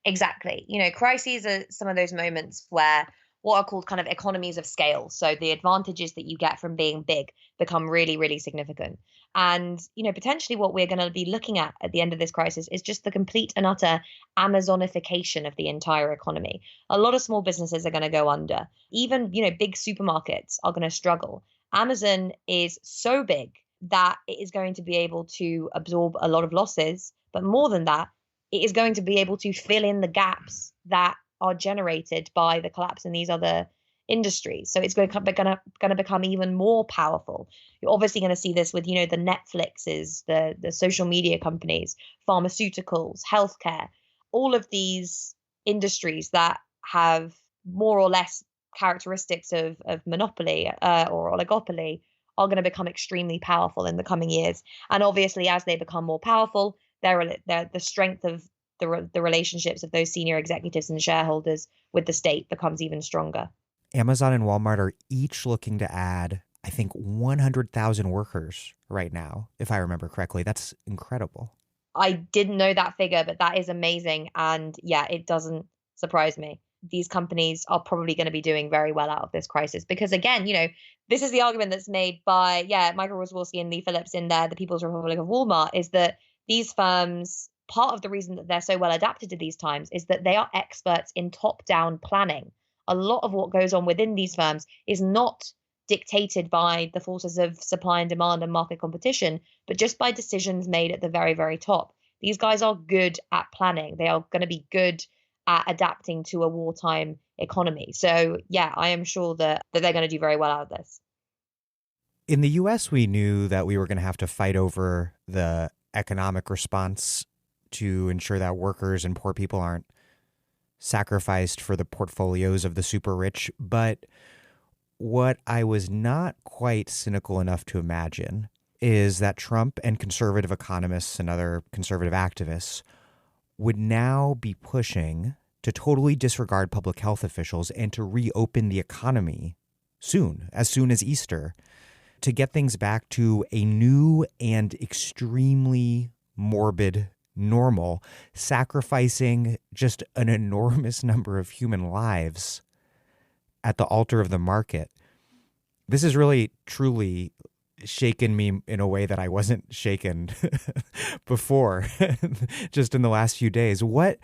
Exactly. Crises are some of those moments where what are called kind of economies of scale. So the advantages that you get from being big become really, really significant. And, potentially what we're going to be looking at the end of this crisis is just the complete and utter Amazonification of the entire economy. A lot of small businesses are going to go under. Even, big supermarkets are going to struggle. Amazon is so big that it is going to be able to absorb a lot of losses, but more than that, it is going to be able to fill in the gaps that are generated by the collapse in these other industries. So it's going to become even more powerful. You're obviously going to see this with, the Netflixes, the social media companies, pharmaceuticals, healthcare, all of these industries that have more or less characteristics of monopoly or oligopoly are going to become extremely powerful in the coming years. And obviously, as they become more powerful, the strength of the relationships of those senior executives and shareholders with the state becomes even stronger. Amazon and Walmart are each looking to add, I think, 100,000 workers right now, if I remember correctly. That's incredible. I didn't know that figure, but that is amazing. And yeah, it doesn't surprise me. These companies are probably going to be doing very well out of this crisis because, again, this is the argument that's made by, Michael Roswolski and Lee Phillips in The People's Republic of Walmart, is that these firms, part of the reason that they're so well adapted to these times is that they are experts in top-down planning. A lot of what goes on within these firms is not dictated by the forces of supply and demand and market competition, but just by decisions made at the very, very top. These guys are good at planning. They are going to be good at adapting to a wartime economy. So, yeah, I am sure that they're going to do very well out of this. In the US, we knew that we were going to have to fight over the economic response to ensure that workers and poor people aren't sacrificed for the portfolios of the super rich. But what I was not quite cynical enough to imagine is that Trump and conservative economists and other conservative activists would now be pushing to totally disregard public health officials and to reopen the economy as soon as Easter, to get things back to a new and extremely morbid normal, sacrificing just an enormous number of human lives at the altar of the market. This has really, truly shaken me in a way that I wasn't shaken before, just in the last few days. What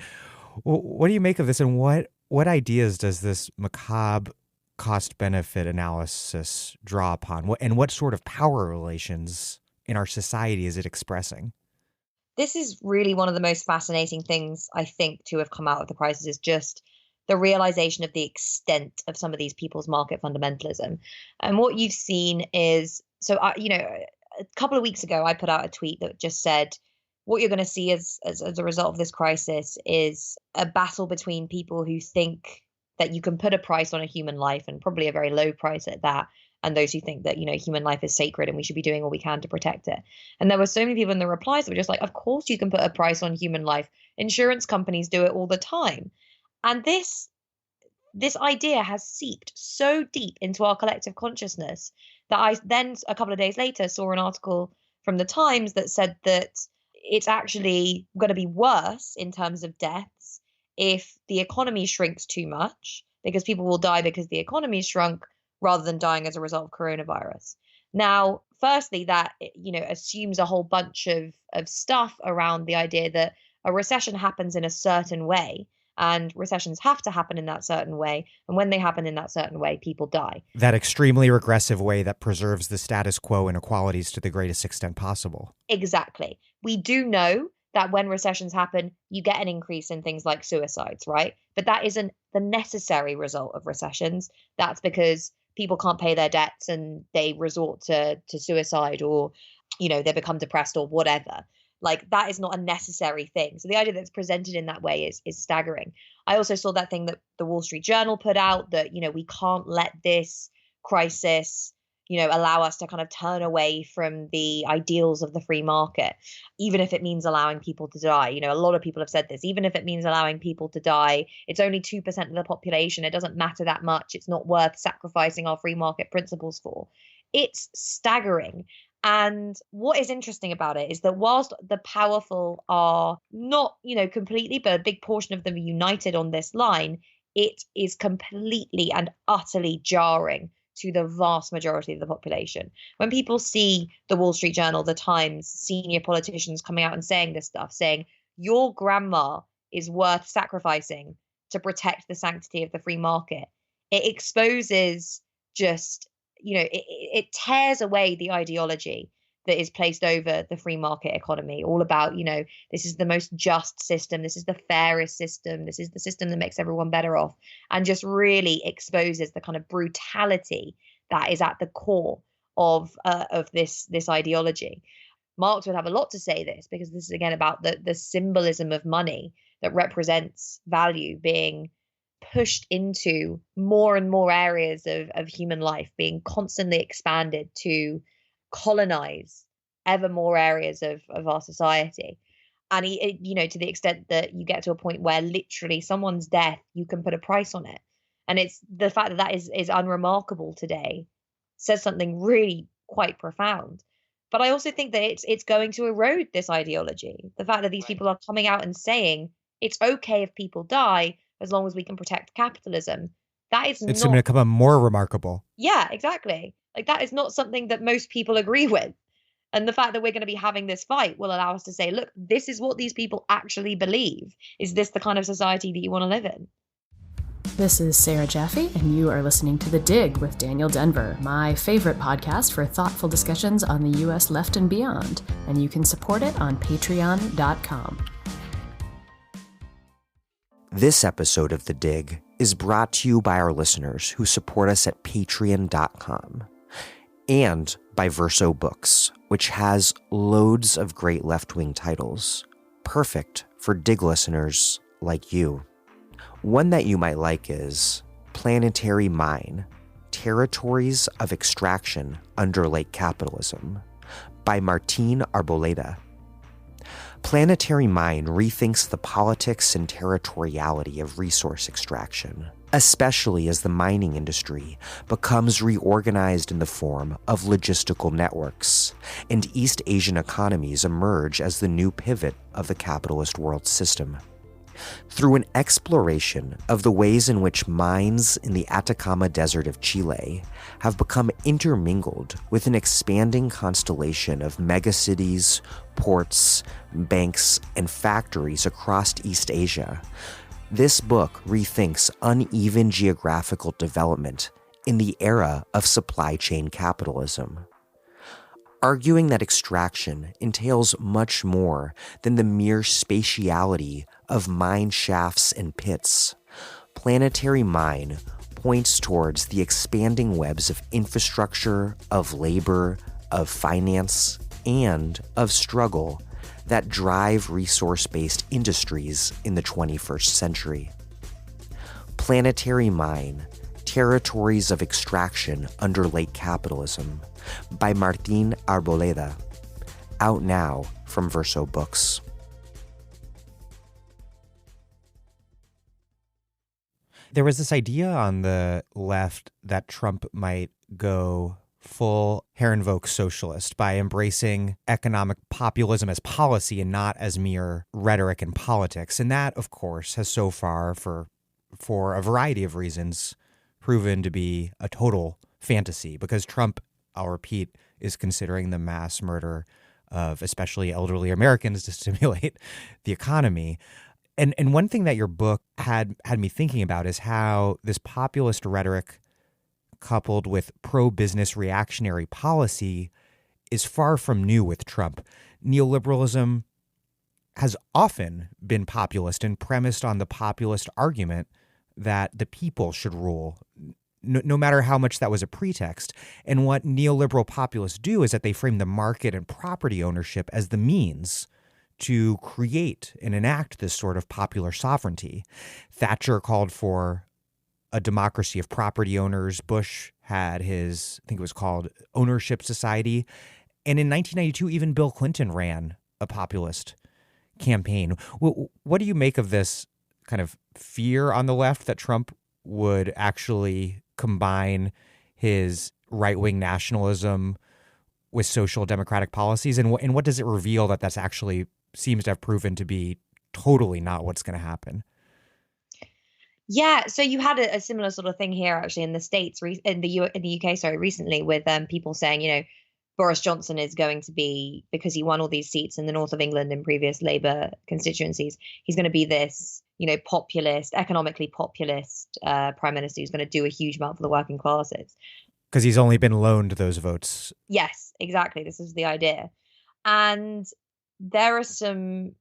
do you make of this, and what ideas does this macabre cost-benefit analysis draw upon? What sort of power relations in our society is it expressing? This is really one of the most fascinating things, I think, to have come out of the crisis, is just the realization of the extent of some of these people's market fundamentalism. And what you've seen is, a couple of weeks ago, I put out a tweet that just said, what you're going to see as a result of this crisis is a battle between people who think that you can put a price on a human life, and probably a very low price at that, and those who think that, human life is sacred and we should be doing all we can to protect it. And there were so many people in the replies that were just like, of course you can put a price on human life. Insurance companies do it all the time. And this idea has seeped so deep into our collective consciousness that I then, a couple of days later, saw an article from the Times that said that it's actually going to be worse in terms of deaths if the economy shrinks too much, because people will die because the economy shrunk rather than dying as a result of coronavirus. Now, firstly, that, assumes a whole bunch of stuff around the idea that a recession happens in a certain way, and recessions have to happen in that certain way. And when they happen in that certain way, people die. That extremely regressive way that preserves the status quo inequalities to the greatest extent possible. Exactly. We do know that when recessions happen, you get an increase in things like suicides, right? But that isn't the necessary result of recessions. That's because people can't pay their debts and they resort to suicide, or, they become depressed or whatever. Like, that is not a necessary thing. So the idea that it's presented in that way is staggering. I also saw that thing that the Wall Street Journal put out, that, we can't let this crisis, allow us to kind of turn away from the ideals of the free market, even if it means allowing people to die. A lot of people have said this, even if it means allowing people to die, it's only 2% of the population. It doesn't matter that much. It's not worth sacrificing our free market principles for. It's staggering. And what is interesting about it is that whilst the powerful are not, completely, but a big portion of them are united on this line, it is completely and utterly jarring to the vast majority of the population. When people see the Wall Street Journal, the Times, senior politicians coming out and saying this stuff, saying your grandma is worth sacrificing to protect the sanctity of the free market, it exposes just, it tears away the ideology that is placed over the free market economy, all about, this is the most just system, this is the fairest system, this is the system that makes everyone better off, and just really exposes the kind of brutality that is at the core of this ideology. Marx would have a lot to say this, because this is again about the symbolism of money that represents value being pushed into more and more areas of human life, being constantly expanded to colonize ever more areas of our society. And to the extent that you get to a point where literally someone's death, you can put a price on it. And it's the fact that that is unremarkable today says something really quite profound. But I also think that it's going to erode this ideology. The fact that these people are coming out and saying it's okay if people die as long as we can protect capitalism. It's going to become more remarkable. Yeah, exactly. Like, that is not something that most people agree with. And the fact that we're going to be having this fight will allow us to say, look, this is what these people actually believe. Is this the kind of society that you want to live in? This is Sarah Jaffe, and you are listening to The Dig with Daniel Denver, my favorite podcast for thoughtful discussions on the U.S. left and beyond. And you can support it on patreon.com. This episode of The Dig is brought to you by our listeners who support us at patreon.com, and by Verso Books, which has loads of great left-wing titles, perfect for Dig listeners like you. One that you might like is Planetary Mine, Territories of Extraction Under Late Capitalism by Martín Arboleda. Planetary Mine rethinks the politics and territoriality of resource extraction, especially as the mining industry becomes reorganized in the form of logistical networks, and East Asian economies emerge as the new pivot of the capitalist world system. Through an exploration of the ways in which mines in the Atacama Desert of Chile have become intermingled with an expanding constellation of megacities, ports, banks, and factories across East Asia, this book rethinks uneven geographical development in the era of supply chain capitalism. Arguing that extraction entails much more than the mere spatiality of mine shafts and pits, Planetary Mine points towards the expanding webs of infrastructure, of labor, of finance, and of struggle that drive resource-based industries in the 21st century. Planetary Mine, Territories of Extraction Under Late Capitalism by Martín Arboleda, out now from Verso Books. There was this idea on the left that Trump might go full Herrenvolk socialist by embracing economic populism as policy and not as mere rhetoric and politics. And that, of course, has so far, for a variety of reasons, proven to be a total fantasy, because Trump, I'll repeat, is considering the mass murder of especially elderly Americans to stimulate the economy. And one thing that your book had me thinking about is how this populist rhetoric coupled with pro-business reactionary policy is far from new with Trump. Neoliberalism has often been populist and premised on the populist argument that the people should rule, no matter how much that was a pretext. And what neoliberal populists do is that they frame the market and property ownership as the means to create and enact this sort of popular sovereignty. Thatcher called for a democracy of property owners. Bush had his, I think it was called Ownership Society. And in 1992, even Bill Clinton ran a populist campaign. What do you make of this kind of fear on the left that Trump would actually combine his right-wing nationalism with social democratic policies? And what does it reveal that that's actually seems to have proven to be totally not what's going to happen? Yeah, so you had a similar sort of thing here actually in the States, in the UK, recently, with people saying, Boris Johnson is going to be, because he won all these seats in the north of England in previous Labour constituencies, he's going to be this, populist, economically populist prime minister who's going to do a huge amount for the working classes. Because he's only been loaned those votes. Yes, exactly. This is the idea. And there are some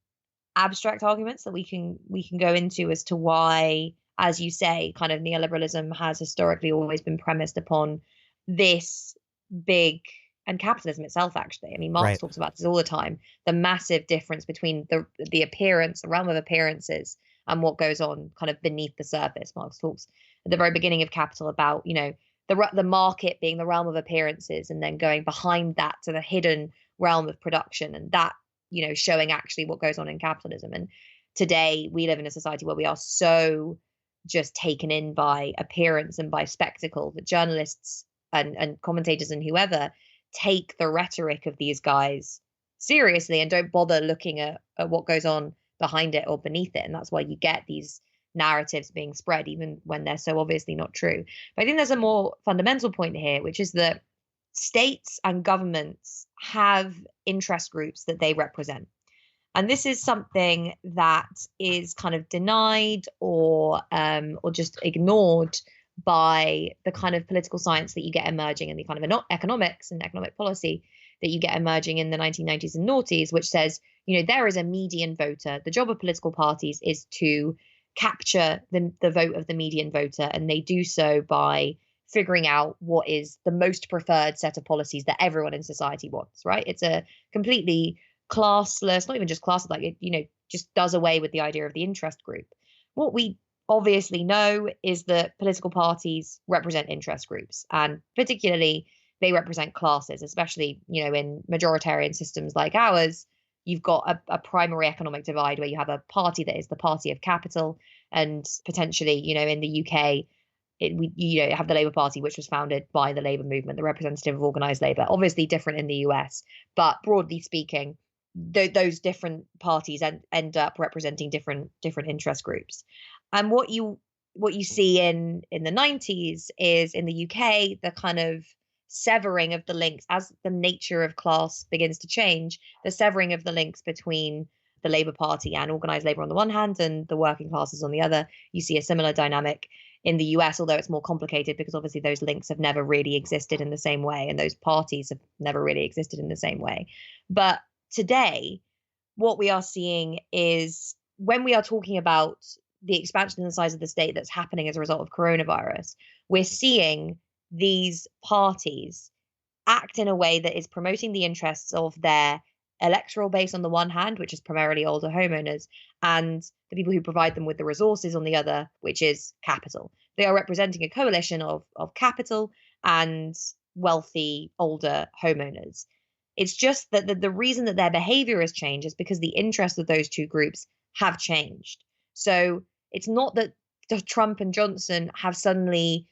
abstract arguments that we can go into as to why, as you say, kind of neoliberalism has historically always been premised upon this big, and capitalism itself, actually. I mean, Marx talks about this all the time, the massive difference between the appearance, the realm of appearances, and what goes on kind of beneath the surface. Marx talks at the very beginning of Capital about, the market being the realm of appearances, and then going behind that to the hidden realm of production, and that, showing actually what goes on in capitalism. And today we live in a society where we are so just taken in by appearance and by spectacle that journalists and commentators and whoever take the rhetoric of these guys seriously and don't bother looking at what goes on behind it or beneath it. And that's why you get these narratives being spread, even when they're so obviously not true. But I think there's a more fundamental point here, which is that states and governments have interest groups that they represent. And this is something that is kind of denied or just ignored by the kind of political science that you get emerging in the kind of economics and economic policy that you get emerging in the 1990s and noughties, which says, there is a median voter. The job of political parties is to capture the vote of the median voter, and they do so by figuring out what is the most preferred set of policies that everyone in society wants, right? It's a completely classless, not even just classless, like it, just does away with the idea of the interest group. What we obviously know is that political parties represent interest groups, and particularly they represent classes, especially, in majoritarian systems like ours. You've got a primary economic divide where you have a party that is the party of capital, and potentially, in the UK, you have the Labour Party, which was founded by the Labour movement, the representative of organised labour. Obviously different in the US, but broadly speaking, those different parties end up representing different interest groups. And what you see in the 90s is, in the UK, the kind of severing of the links as the nature of class begins to change, the severing of the links between the Labour Party and organised labour on the one hand and the working classes on the other. You see a similar dynamic in the US, although it's more complicated because obviously those links have never really existed in the same way, and those parties have never really existed in the same way. But today, what we are seeing is, when we are talking about the expansion in the size of the state that's happening as a result of coronavirus, we're seeing these parties act in a way that is promoting the interests of their electoral base on the one hand, which is primarily older homeowners, and the people who provide them with the resources on the other, which is capital. They are representing a coalition of capital and wealthy older homeowners. It's just that the reason that their behavior has changed is because the interests of those two groups have changed. So it's not that Trump and Johnson have suddenly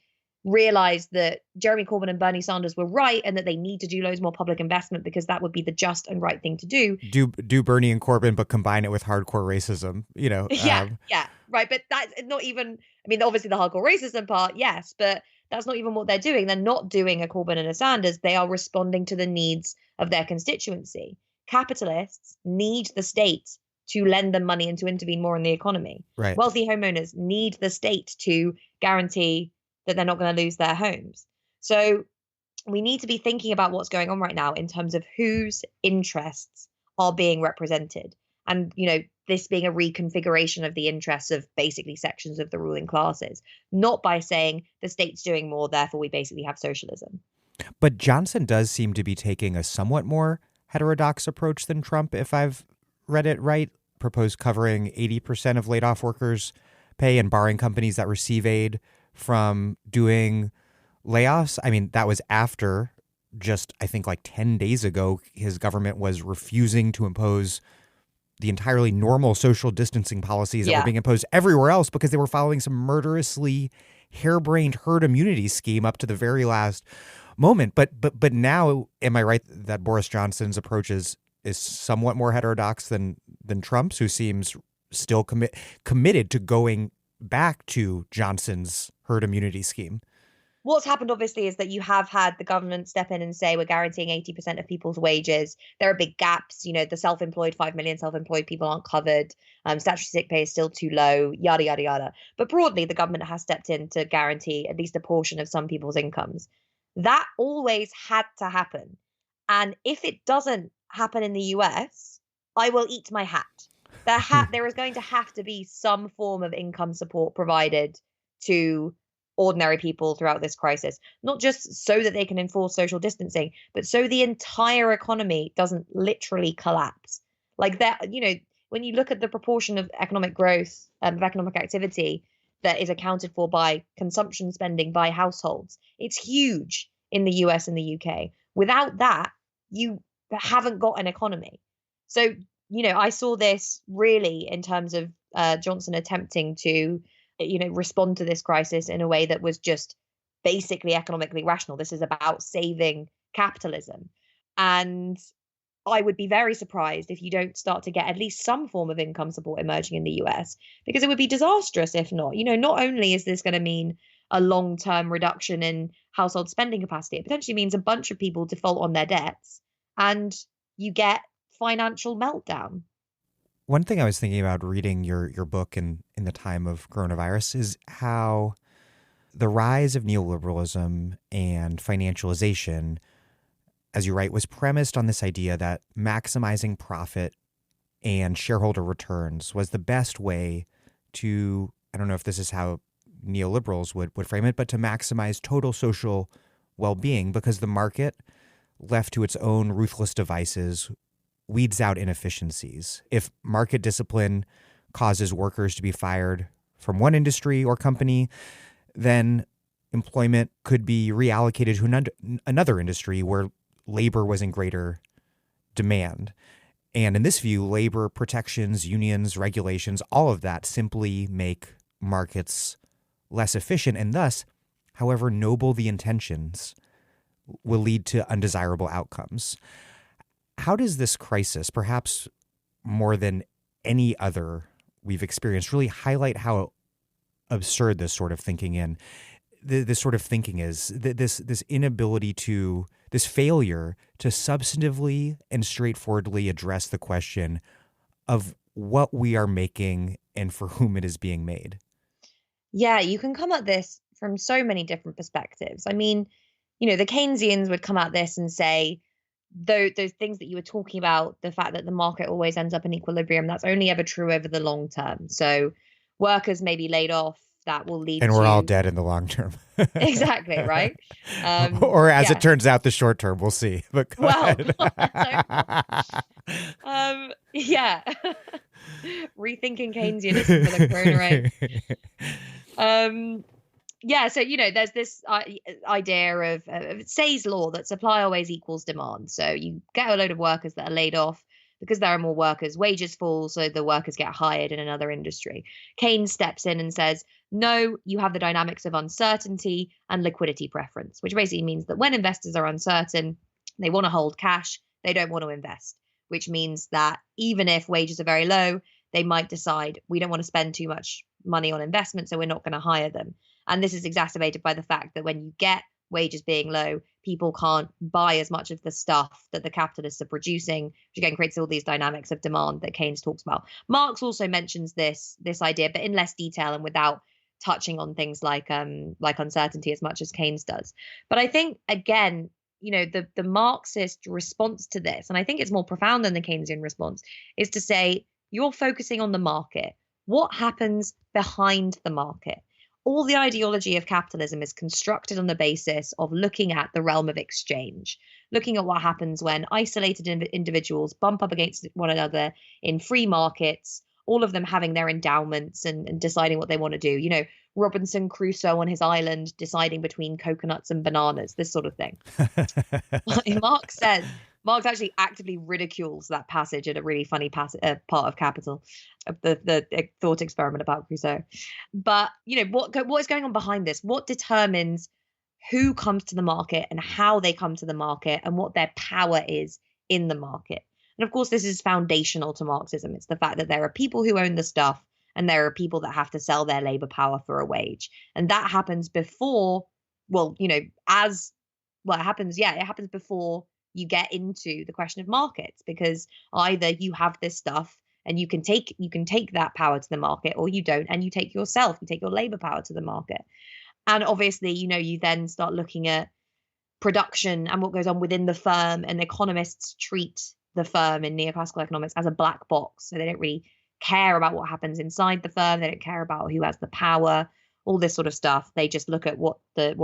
realized that Jeremy Corbyn and Bernie Sanders were right and that they need to do loads more public investment because that would be the just and right thing to do. Do Bernie and Corbyn, but combine it with hardcore racism, Yeah, right. But that's not even, I mean, obviously the hardcore racism part, yes, but that's not even what they're doing. They're not doing a Corbyn and a Sanders. They are responding to the needs of their constituency. Capitalists need the state to lend them money and to intervene more in the economy. Right. Wealthy homeowners need the state to guarantee that they're not going to lose their homes. So we need to be thinking about what's going on right now in terms of whose interests are being represented. And, this being a reconfiguration of the interests of basically sections of the ruling classes, not by saying the state's doing more, therefore we basically have socialism. But Johnson does seem to be taking a somewhat more heterodox approach than Trump, if I've read it right. Proposed covering 80% of laid off workers' pay and barring companies that receive aid from doing layoffs. I mean, that was after just, I think, like 10 days ago, his government was refusing to impose the entirely normal social distancing policies that were being imposed everywhere else because they were following some murderously harebrained herd immunity scheme up to the very last moment. But now, am I right that Boris Johnson's approach is somewhat more heterodox than Trump's, who seems still committed to going back to Johnson's herd immunity scheme? What's happened, obviously, is that you have had the government step in and say, we're guaranteeing 80% of people's wages. There are big gaps. The self-employed, 5 million self-employed people aren't covered. Statutory sick pay is still too low, yada, yada, yada. But broadly, the government has stepped in to guarantee at least a portion of some people's incomes. That always had to happen. And if it doesn't happen in the US, I will eat my hat. There is going to have to be some form of income support provided to ordinary people throughout this crisis, not just so that they can enforce social distancing, but so the entire economy doesn't literally collapse. Like that, when you look at the proportion of economic growth, of economic activity that is accounted for by consumption spending by households, it's huge in the US and the UK. Without that, you haven't got an economy. So, I saw this really in terms of Johnson attempting to, respond to this crisis in a way that was just basically economically rational. This is about saving capitalism. And I would be very surprised if you don't start to get at least some form of income support emerging in the US, because it would be disastrous if not. Not only is this going to mean a long-term reduction in household spending capacity, it potentially means a bunch of people default on their debts and you get financial meltdown. One thing I was thinking about reading your book in the time of coronavirus is how the rise of neoliberalism and financialization, as you write, was premised on this idea that maximizing profit and shareholder returns was the best way to, I don't know if this is how neoliberals would frame it, but to maximize total social well-being, because the market, left to its own ruthless devices, weeds out inefficiencies. If market discipline causes workers to be fired from one industry or company, then employment could be reallocated to another industry where labor was in greater demand. And in this view, labor protections, unions, regulations, all of that simply make markets less efficient, and thus, however noble the intentions, will lead to undesirable outcomes. How does this crisis, perhaps more than any other we've experienced, really highlight how absurd this sort of thinking is, this inability to, this failure to substantively and straightforwardly address the question of what we are making and for whom it is being made? Yeah, you can come at this from so many different perspectives. I mean, the Keynesians would come at this and say, those things that you were talking about, the fact that the market always ends up in equilibrium, that's only ever true over the long term. So workers may be laid off, that will lead and we're all dead in the long term. Exactly, right? Or as it turns out, the short term, we'll see. But yeah. Rethinking Keynesianism for the corona rate. Yeah, so there's this idea of Say's law that supply always equals demand. So you get a load of workers that are laid off. Because there are more workers, wages fall, so the workers get hired in another industry. Keynes steps in and says, no, you have the dynamics of uncertainty and liquidity preference, which basically means that when investors are uncertain, they want to hold cash, they don't want to invest, which means that even if wages are very low, they might decide we don't want to spend too much money on investment, so we're not going to hire them. And this is exacerbated by the fact that when you get wages being low, people can't buy as much of the stuff that the capitalists are producing, which again creates all these dynamics of demand that Keynes talks about. Marx also mentions this idea, but in less detail and without touching on things like uncertainty as much as Keynes does. But I think, again, the Marxist response to this, and I think it's more profound than the Keynesian response, is to say, you're focusing on the market. What happens behind the market? All the ideology of capitalism is constructed on the basis of looking at the realm of exchange, looking at what happens when isolated individuals bump up against one another in free markets, all of them having their endowments and deciding what they want to do. Robinson Crusoe on his island deciding between coconuts and bananas, this sort of thing. Marx actually actively ridicules that passage in a really funny part of Capital, the thought experiment about Crusoe. But what is going on behind this? What determines who comes to the market and how they come to the market and what their power is in the market? And of course, this is foundational to Marxism. It's the fact that there are people who own the stuff and there are people that have to sell their labor power for a wage. And that happens before, it happens before you get into the question of markets, because either you have this stuff and you can take that power to the market, or you don't, and you take your labor power to the market. And obviously, you then start looking at production and what goes on within the firm, and economists treat the firm in neoclassical economics as a black box. So they don't really care about what happens inside the firm. They don't care about who has the power, all this sort of stuff. They just look at what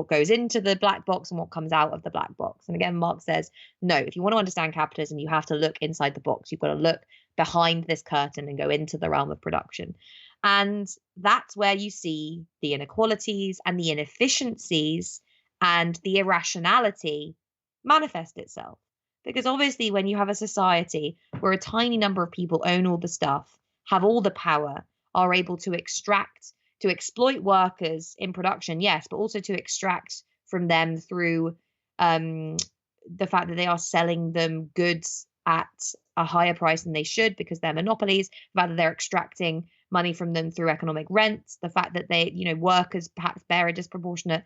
goes into the black box and what comes out of the black box. And again, Marx says, no, if you want to understand capitalism, you have to look inside the box. You've got to look behind this curtain and go into the realm of production. And that's where you see the inequalities and the inefficiencies and the irrationality manifest itself. Because obviously, when you have a society where a tiny number of people own all the stuff, have all the power, are able to exploit workers in production, yes, but also to extract from them through the fact that they are selling them goods at a higher price than they should because they're monopolies, the fact that they're extracting money from them through economic rents, the fact that workers perhaps bear a disproportionate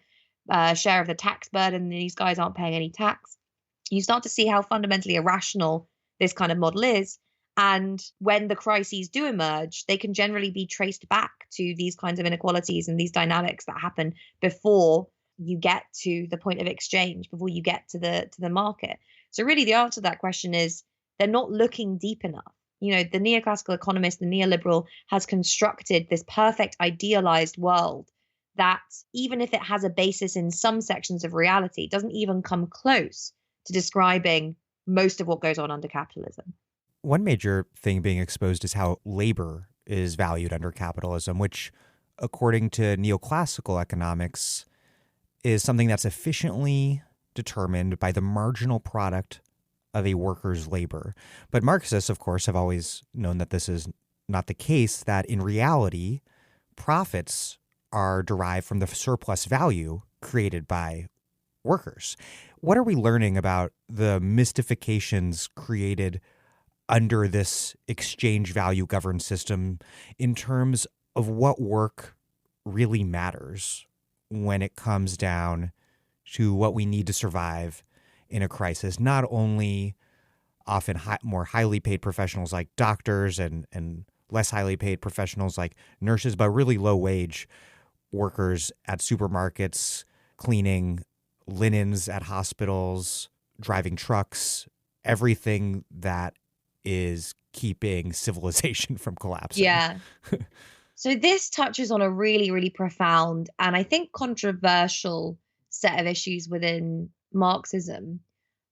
share of the tax burden, and these guys aren't paying any tax. You start to see how fundamentally irrational this kind of model is. And when the crises do emerge, they can generally be traced back to these kinds of inequalities and these dynamics that happen before you get to the point of exchange, before you get to the market. So really the answer to that question is they're not looking deep enough. The neoclassical economist, the neoliberal, has constructed this perfect idealized world that, even if it has a basis in some sections of reality, doesn't even come close to describing most of what goes on under capitalism. One major thing being exposed is how labor is valued under capitalism, which, according to neoclassical economics, is something that's efficiently determined by the marginal product of a worker's labor. But Marxists, of course, have always known that this is not the case, that in reality, profits are derived from the surplus value created by workers. What are we learning about the mystifications created under this exchange value governed system in terms of what work really matters when it comes down to what we need to survive in a crisis? Not only often more highly paid professionals like doctors and less highly paid professionals like nurses, but really low wage workers at supermarkets, cleaning linens at hospitals, driving trucks, everything that is keeping civilization from collapsing. Yeah. So this touches on a really, really profound and I think controversial set of issues within Marxism,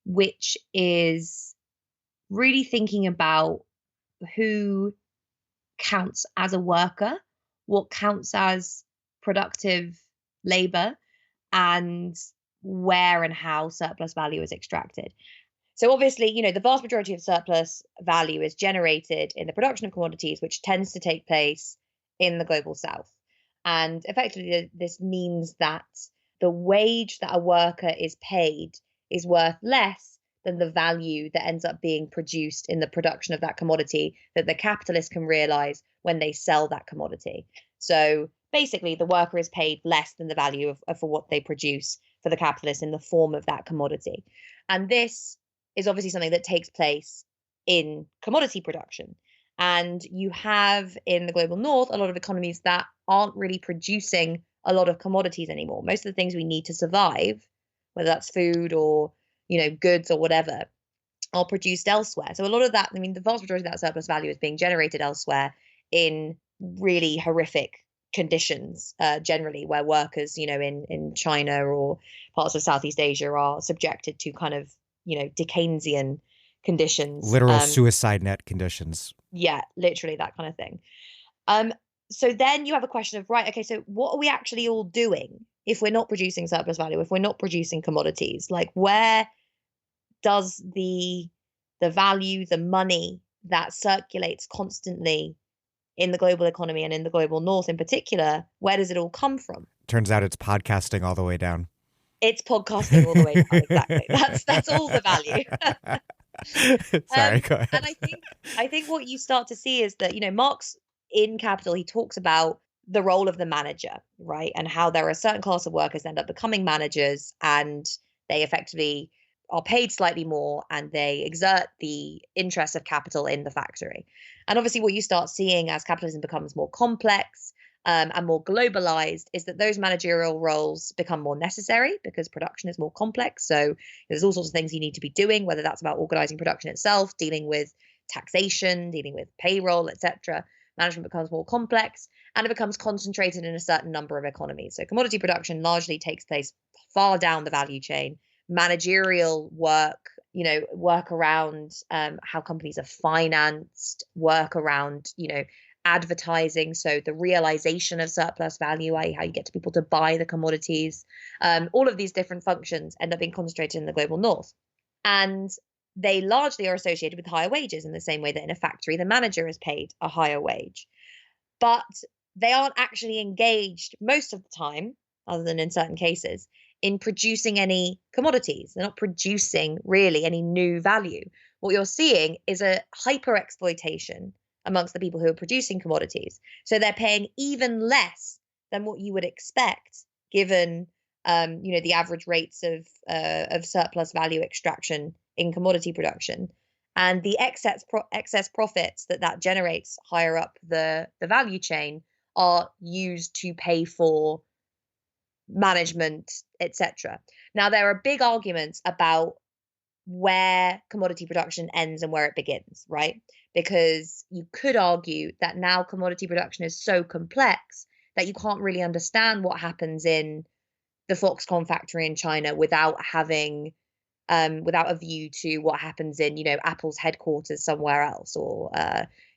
which is really thinking about who counts as a worker, what counts as productive labor, and where and how surplus value is extracted. So obviously, the vast majority of surplus value is generated in the production of commodities, which tends to take place in the global south. And effectively, this means that the wage that a worker is paid is worth less than the value that ends up being produced in the production of that commodity that the capitalist can realize when they sell that commodity. So basically, the worker is paid less than the value for what they produce for the capitalist in the form of that commodity. And this is obviously something that takes place in commodity production. And you have in the global north a lot of economies that aren't really producing a lot of commodities anymore. Most of the things we need to survive, whether that's food or goods or whatever, are produced elsewhere. So a lot of that, the vast majority of that surplus value is being generated elsewhere in really horrific conditions, generally, where workers, in China or parts of Southeast Asia are subjected to kind of, Dickensian conditions. Literal suicide net conditions. Yeah, literally that kind of thing. So then you have a question of, right, okay, so what are we actually all doing if we're not producing surplus value, if we're not producing commodities? Like, where does the value, the money that circulates constantly in the global economy and in the global north in particular, where does it all come from? Turns out it's podcasting all the way down. It's podcasting all the way down, exactly. That's all the value. Sorry, go ahead. And I think what you start to see is that, Marx in Capital, he talks about the role of the manager, right? And how there are a certain class of workers that end up becoming managers, and they effectively are paid slightly more and they exert the interests of capital in the factory. And obviously what you start seeing as capitalism becomes more complex, and more globalized is that those managerial roles become more necessary because production is more complex. So there's all sorts of things you need to be doing, whether that's about organizing production itself, dealing with taxation, dealing with payroll, etc. Management becomes more complex and it becomes concentrated in a certain number of economies. So commodity production largely takes place far down the value chain. Managerial work, work around how companies are financed, work around, advertising, so the realization of surplus value, i.e. how you get to people to buy the commodities, all of these different functions end up being concentrated in the global north. And they largely are associated with higher wages in the same way that in a factory, the manager is paid a higher wage. But they aren't actually engaged most of the time, other than in certain cases, in producing any commodities. They're not producing really any new value. What you're seeing is a hyper exploitation amongst the people who are producing commodities. So they're paying even less than what you would expect, given the average rates of surplus value extraction in commodity production, and the excess profits that generates higher up the value chain are used to pay for management, etc. Now, there are big arguments about where commodity production ends and where it begins, right? Because you could argue that now commodity production is so complex that you can't really understand what happens in the Foxconn factory in China without having without a view to what happens in Apple's headquarters somewhere else, or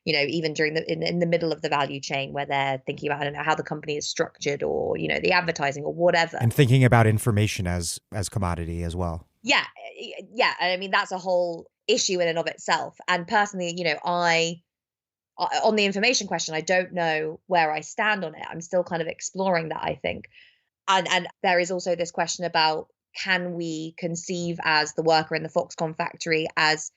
even during in the middle of the value chain where they're thinking about, I don't know, how the company is structured, or the advertising or whatever, and thinking about information as commodity as well. Yeah. I mean, that's a whole issue in and of itself. And personally, I on the information question, I don't know where I stand on it. I'm still kind of exploring that, I think. And there is also this question about, can we conceive as the worker in the Foxconn factory as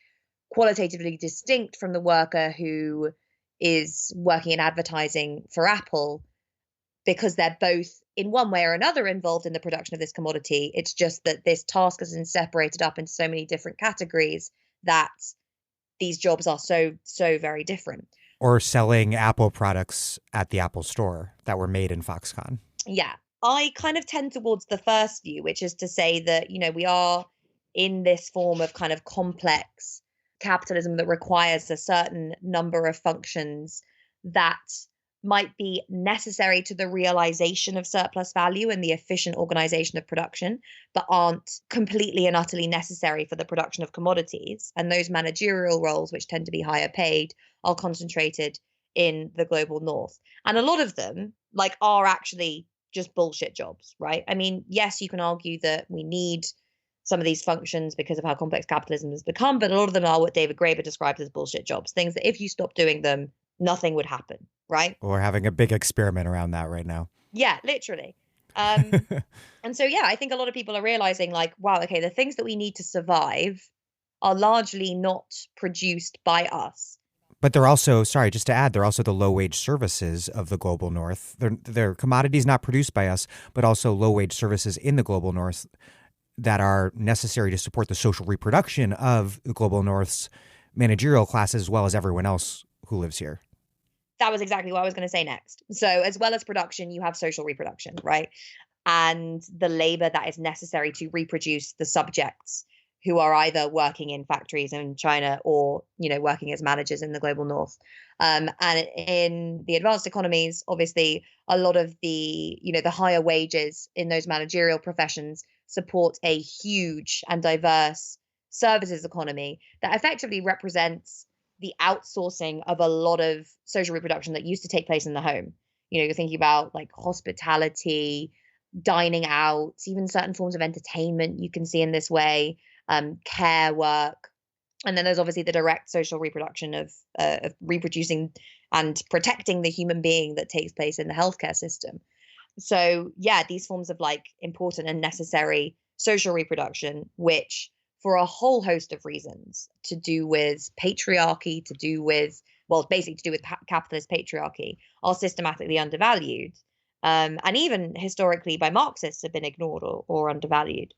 qualitatively distinct from the worker who is working in advertising for Apple, because they're both in one way or another involved in the production of this commodity. It's just that this task has been separated up into so many different categories that these jobs are so very different. Or selling Apple products at the Apple store that were made in Foxconn. Yeah. I kind of tend towards the first view, which is to say that, we are in this form of kind of complex capitalism that requires a certain number of functions that might be necessary to the realization of surplus value and the efficient organization of production, but aren't completely and utterly necessary for the production of commodities. And those managerial roles, which tend to be higher paid, are concentrated in the global north. And a lot of them, are actually just bullshit jobs, right? I mean, yes, you can argue that we need some of these functions because of how complex capitalism has become, but a lot of them are what David Graeber describes as bullshit jobs, things that if you stop doing them, nothing would happen, right? We're having a big experiment around that right now. Yeah, literally. And so, I think a lot of people are realizing wow, okay, the things that we need to survive are largely not produced by us. But they're also, just to add, they're also the low-wage services of the global north. They're commodities not produced by us, but also low-wage services in the global north that are necessary to support the social reproduction of the global north's managerial class as well as everyone else who lives here. That was exactly what I was going to say next. So as well as production, you have social reproduction, right? And the labor that is necessary to reproduce the subjects who are either working in factories in China or, working as managers in the global north. And in the advanced economies, obviously, a lot of the higher wages in those managerial professions support a huge and diverse services economy that effectively represents the outsourcing of a lot of social reproduction that used to take place in the home. You're thinking about hospitality, dining out, even certain forms of entertainment you can see in this way, care work. And then there's obviously the direct social reproduction of reproducing and protecting the human being that takes place in the healthcare system. So these forms of important and necessary social reproduction, which for a whole host of reasons, to do with patriarchy, to do with capitalist patriarchy, are systematically undervalued. And even historically by Marxists have been ignored or undervalued.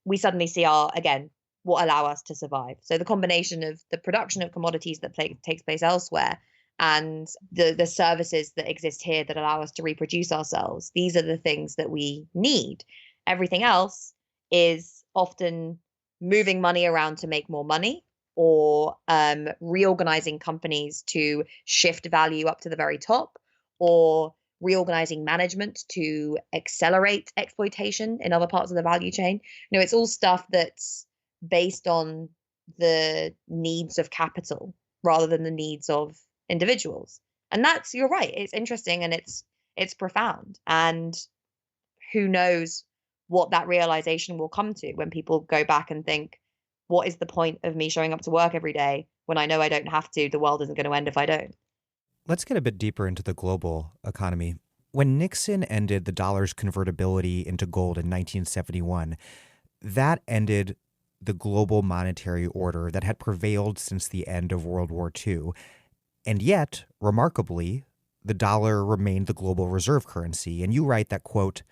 We suddenly see what allow us to survive. So the combination of the production of commodities that takes place elsewhere and the services that exist here that allow us to reproduce ourselves. These are the things that we need. Everything else is often moving money around to make more money, or reorganizing companies to shift value up to the very top, or reorganizing management to accelerate exploitation in other parts of the value chain. It's all stuff that's based on the needs of capital rather than the needs of individuals. And that's, you're right, it's interesting and it's profound. And who knows what that realization will come to when people go back and think, what is the point of me showing up to work every day when I know I don't have to? The world isn't going to end if I don't. Let's get a bit deeper into the global economy. When Nixon ended the dollar's convertibility into gold in 1971, that ended the global monetary order that had prevailed since the end of World War II. And yet, remarkably, the dollar remained the global reserve currency. And you write that, quote,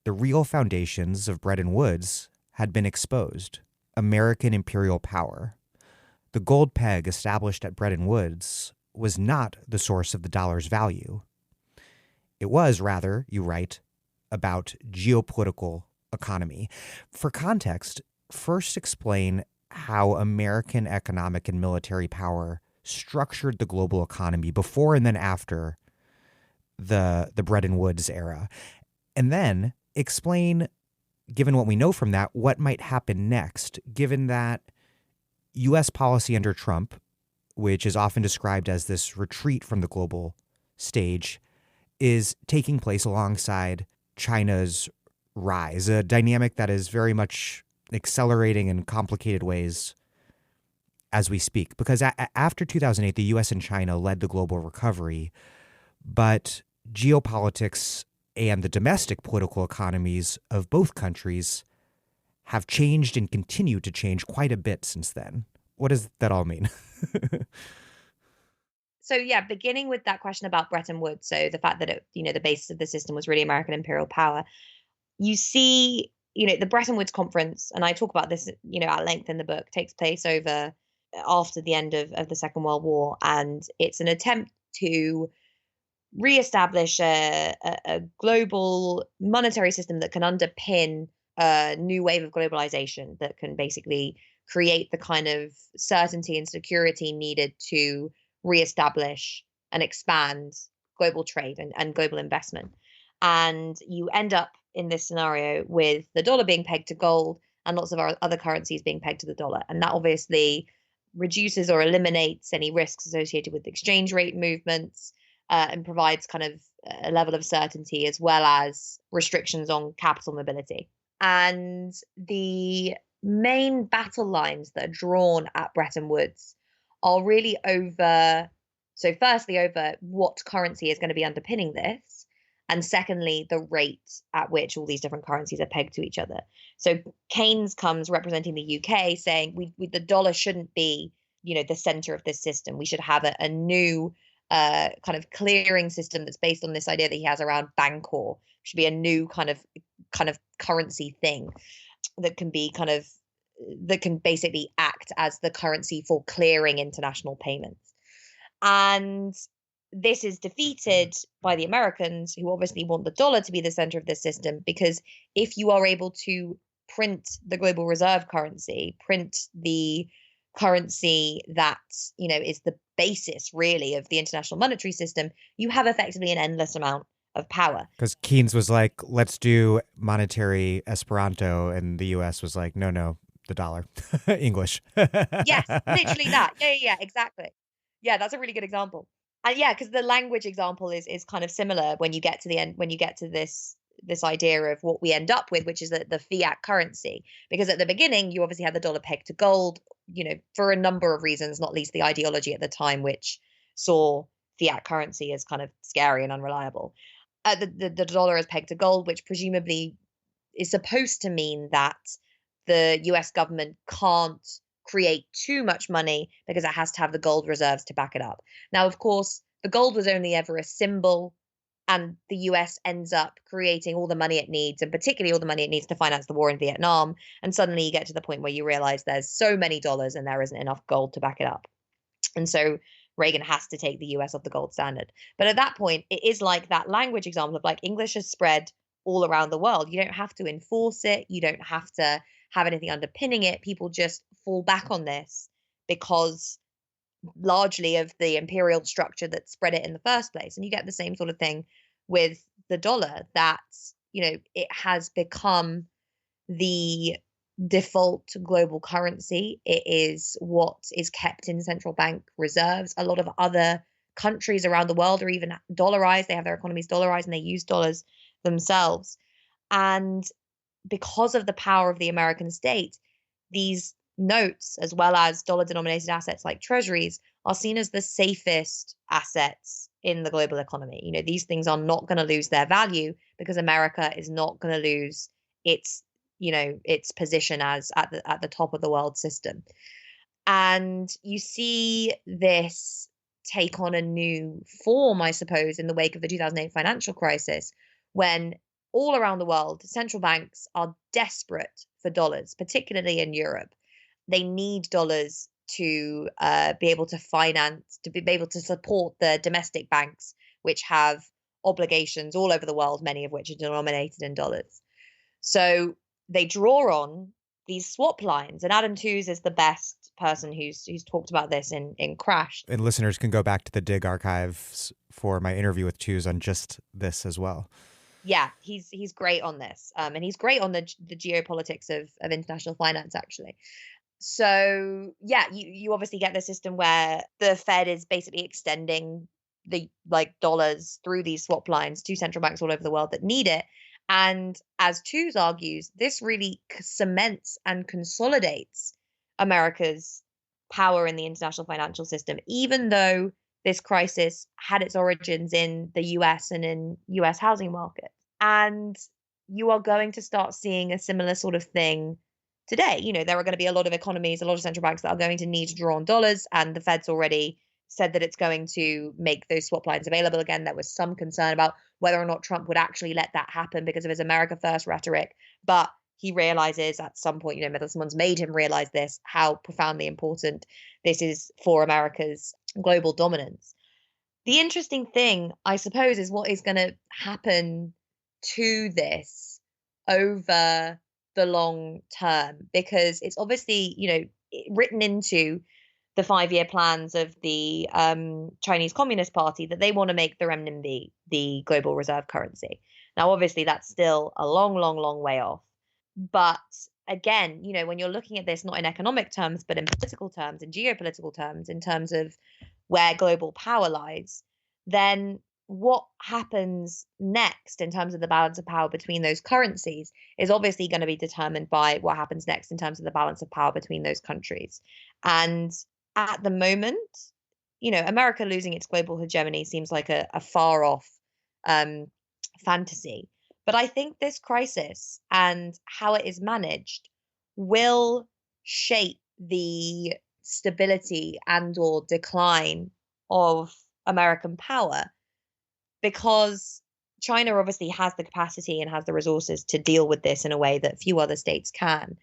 the real foundations of Bretton Woods had been exposed. American imperial power. The gold peg established at Bretton Woods was not the source of the dollar's value. It was, rather, you write, about geopolitical economy. For context, first explain how American economic and military power structured the global economy before and then after the Bretton Woods era. And then explain, given what we know from that, what might happen next, given that U.S. policy under Trump, which is often described as this retreat from the global stage, is taking place alongside China's rise, a dynamic that is very much accelerating in complicated ways as we speak. Because after 2008, the U.S. and China led the global recovery, but geopolitics and the domestic political economies of both countries have changed and continue to change quite a bit since then. What does that all mean? So yeah, beginning with that question about Bretton Woods, so the fact that it, the basis of the system was really American imperial power. You see, the Bretton Woods Conference, and I talk about this, at length in the book, takes place after the end of the Second World War, and it's an attempt to reestablish a global monetary system that can underpin a new wave of globalization that can basically create the kind of certainty and security needed to reestablish and expand global trade and global investment. And you end up in this scenario with the dollar being pegged to gold and lots of our other currencies being pegged to the dollar. And that obviously reduces or eliminates any risks associated with exchange rate movements, and provides kind of a level of certainty as well as restrictions on capital mobility. And the main battle lines that are drawn at Bretton Woods are really over what currency is going to be underpinning this, and secondly, the rate at which all these different currencies are pegged to each other. So Keynes comes representing the UK saying the dollar shouldn't be, the center of this system. We should have a new kind of clearing system that's based on this idea that he has around Bancor. It should be a new kind of currency thing that can basically act as the currency for clearing international payments. And this is defeated by the Americans, who obviously want the dollar to be the center of this system, because if you are able to print the global reserve currency, print the currency that, is the basis really of the international monetary system, you have effectively an endless amount of power. Because Keynes was like, let's do monetary Esperanto, and the U.S. was like, no, the dollar, English. Yes, literally that. Yeah, exactly. Yeah, that's a really good example. And yeah, because the language example is kind of similar when you get to the end, when you get to this idea of what we end up with, which is the fiat currency. Because at the beginning, you obviously had the dollar pegged to gold, for a number of reasons, not least the ideology at the time, which saw fiat currency as kind of scary and unreliable. The dollar is pegged to gold, which presumably is supposed to mean that the US government can't create too much money because it has to have the gold reserves to back it up. Now, of course, the gold was only ever a symbol, and the US ends up creating all the money it needs, and particularly all the money it needs to finance the war in Vietnam. And suddenly you get to the point where you realize there's so many dollars and there isn't enough gold to back it up. And so Reagan has to take the US off the gold standard. But at that point, it is like that language example of like English has spread all around the world. You don't have to enforce it. You don't have to have anything underpinning it. People just fall back on this because largely of the imperial structure that spread it in the first place. And you get the same sort of thing with the dollar, that, it has become the default global currency. It is what is kept in central bank reserves. A lot of other countries around the world are even dollarized. They have their economies dollarized and they use dollars themselves. And because of the power of the American state, these notes, as well as dollar denominated assets like treasuries, are seen as the safest assets in the global economy. These things are not going to lose their value because America is not going to lose its position as at the top of the world system. And you see this take on a new form, I suppose, in the wake of the 2008 financial crisis, when all around the world, central banks are desperate for dollars, particularly in Europe. They need dollars to be able to finance, to be able to support the domestic banks, which have obligations all over the world, many of which are denominated in dollars. So they draw on these swap lines. And Adam Tooze is the best person who's talked about this in Crash. And listeners can go back to the Dig archives for my interview with Tooze on just this as well. Yeah, he's great on this. And he's great on the geopolitics of international finance, actually. So yeah, you obviously get the system where the Fed is basically extending the dollars through these swap lines to central banks all over the world that need it. And as Tooze argues, this really cements and consolidates America's power in the international financial system, even though this crisis had its origins in the US and in US housing market. And you are going to start seeing a similar sort of thing today. There are going to be a lot of economies, a lot of central banks that are going to need to draw on dollars, and the Fed's already said that it's going to make those swap lines available again. There was some concern about whether or not Trump would actually let that happen because of his America First rhetoric. But he realizes at some point, someone's made him realize this, how profoundly important this is for America's global dominance. The interesting thing, I suppose, is what is going to happen to this over the long term, because it's obviously, written into the 5-year plans of the Chinese Communist Party that they want to make the renminbi the global reserve currency. Now, obviously, that's still a long, long, long way off. But again, when you're looking at this, not in economic terms, but in political terms, in geopolitical terms, in terms of where global power lies, then what happens next in terms of the balance of power between those currencies is obviously going to be determined by what happens next in terms of the balance of power between those countries. And at the moment, America losing its global hegemony seems like a far off fantasy. But I think this crisis and how it is managed will shape the stability and or decline of American power, because China obviously has the capacity and has the resources to deal with this in a way that few other states can.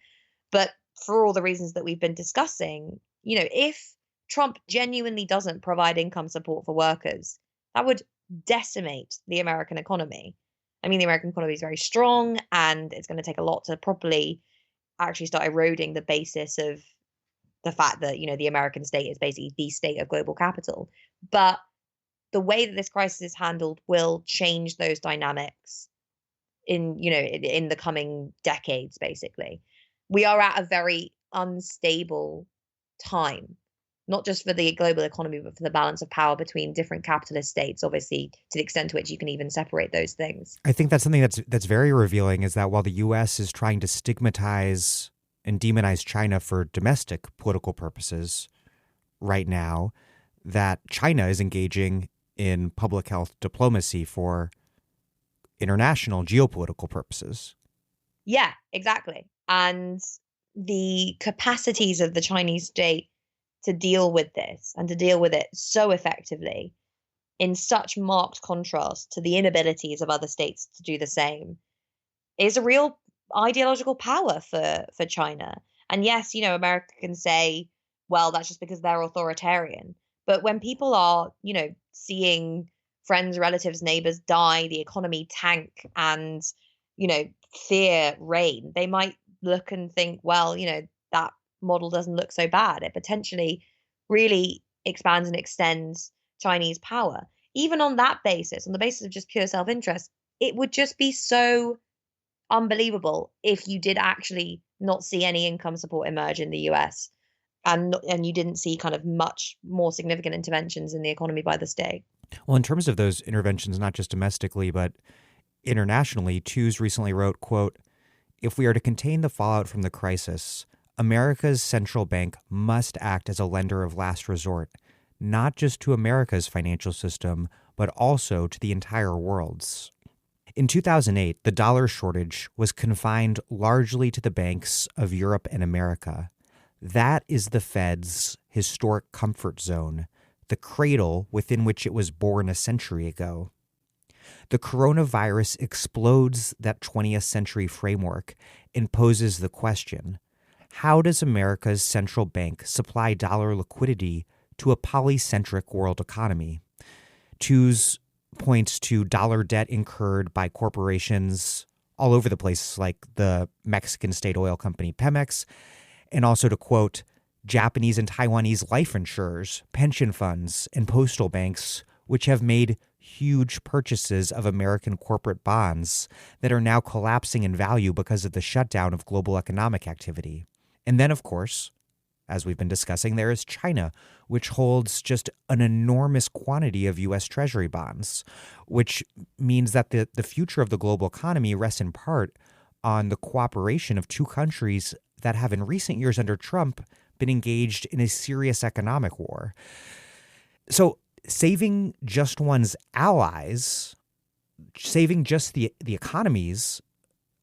But for all the reasons that we've been discussing, if Trump genuinely doesn't provide income support for workers, that would decimate the American economy. I mean, the American economy is very strong, and it's going to take a lot to properly actually start eroding the basis of the fact that, the American state is basically the state of global capital. But the way that this crisis is handled will change those dynamics in the coming decades, basically. We are at a very unstable time, not just for the global economy, but for the balance of power between different capitalist states, obviously, to the extent to which you can even separate those things. I think that's something that's very revealing, is that while the U.S. is trying to stigmatize and demonize China for domestic political purposes right now, that China is engaging in public health diplomacy for international geopolitical purposes. Yeah, exactly. And the capacities of the Chinese state to deal with this and to deal with it so effectively, in such marked contrast to the inabilities of other states to do the same, is a real ideological power for China. And yes, America can say, well, that's just because they're authoritarian. But when people are, seeing friends, relatives, neighbors die, the economy tank, and, fear reign, they might look and think, well, that model doesn't look so bad. It potentially really expands and extends Chinese power. Even on that basis, on the basis of just pure self-interest, it would just be so unbelievable if you did actually not see any income support emerge in the US, and you didn't see kind of much more significant interventions in the economy by the state. Well, in terms of those interventions, not just domestically, but internationally, Tews recently wrote, quote, "If we are to contain the fallout from the crisis, America's central bank must act as a lender of last resort, not just to America's financial system, but also to the entire world's." In 2008, the dollar shortage was confined largely to the banks of Europe and America. That is the Fed's historic comfort zone, the cradle within which it was born a century ago. The coronavirus explodes that 20th century framework and poses the question, how does America's central bank supply dollar liquidity to a polycentric world economy? Tews points to dollar debt incurred by corporations all over the place, like the Mexican state oil company Pemex, and also to quote Japanese and Taiwanese life insurers, pension funds, and postal banks, which have made huge purchases of American corporate bonds that are now collapsing in value because of the shutdown of global economic activity. And then, of course, as we've been discussing, there is China, which holds just an enormous quantity of U.S. Treasury bonds, which means that the future of the global economy rests in part on the cooperation of two countries that have in recent years under Trump been engaged in a serious economic war. So saving just one's allies, saving just the economies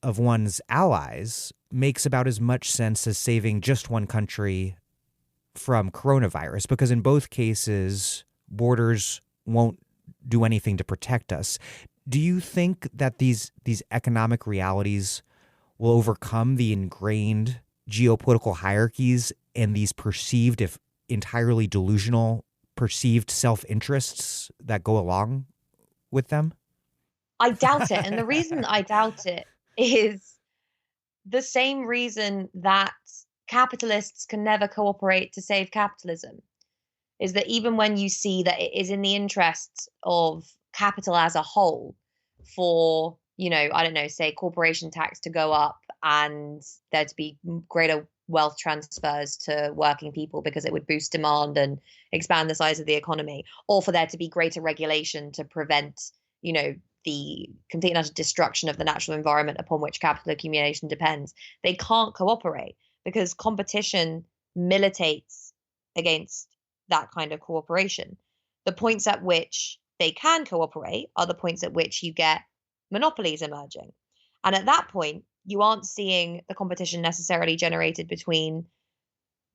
of one's allies makes about as much sense as saving just one country from coronavirus, because in both cases, borders won't do anything to protect us. Do you think that these economic realities will overcome the ingrained geopolitical hierarchies and these perceived, if entirely delusional, perceived self-interests that go along with them? I doubt it. And the reason I doubt it is the same reason that capitalists can never cooperate to save capitalism, is that even when you see that it is in the interests of capital as a whole for, say corporation tax to go up and there to be greater wealth transfers to working people because it would boost demand and expand the size of the economy, or for there to be greater regulation to prevent, the complete and utter destruction of the natural environment upon which capital accumulation depends. They can't cooperate because competition militates against that kind of cooperation. The points at which they can cooperate are the points at which you get monopolies emerging. And at that point, you aren't seeing the competition necessarily generated between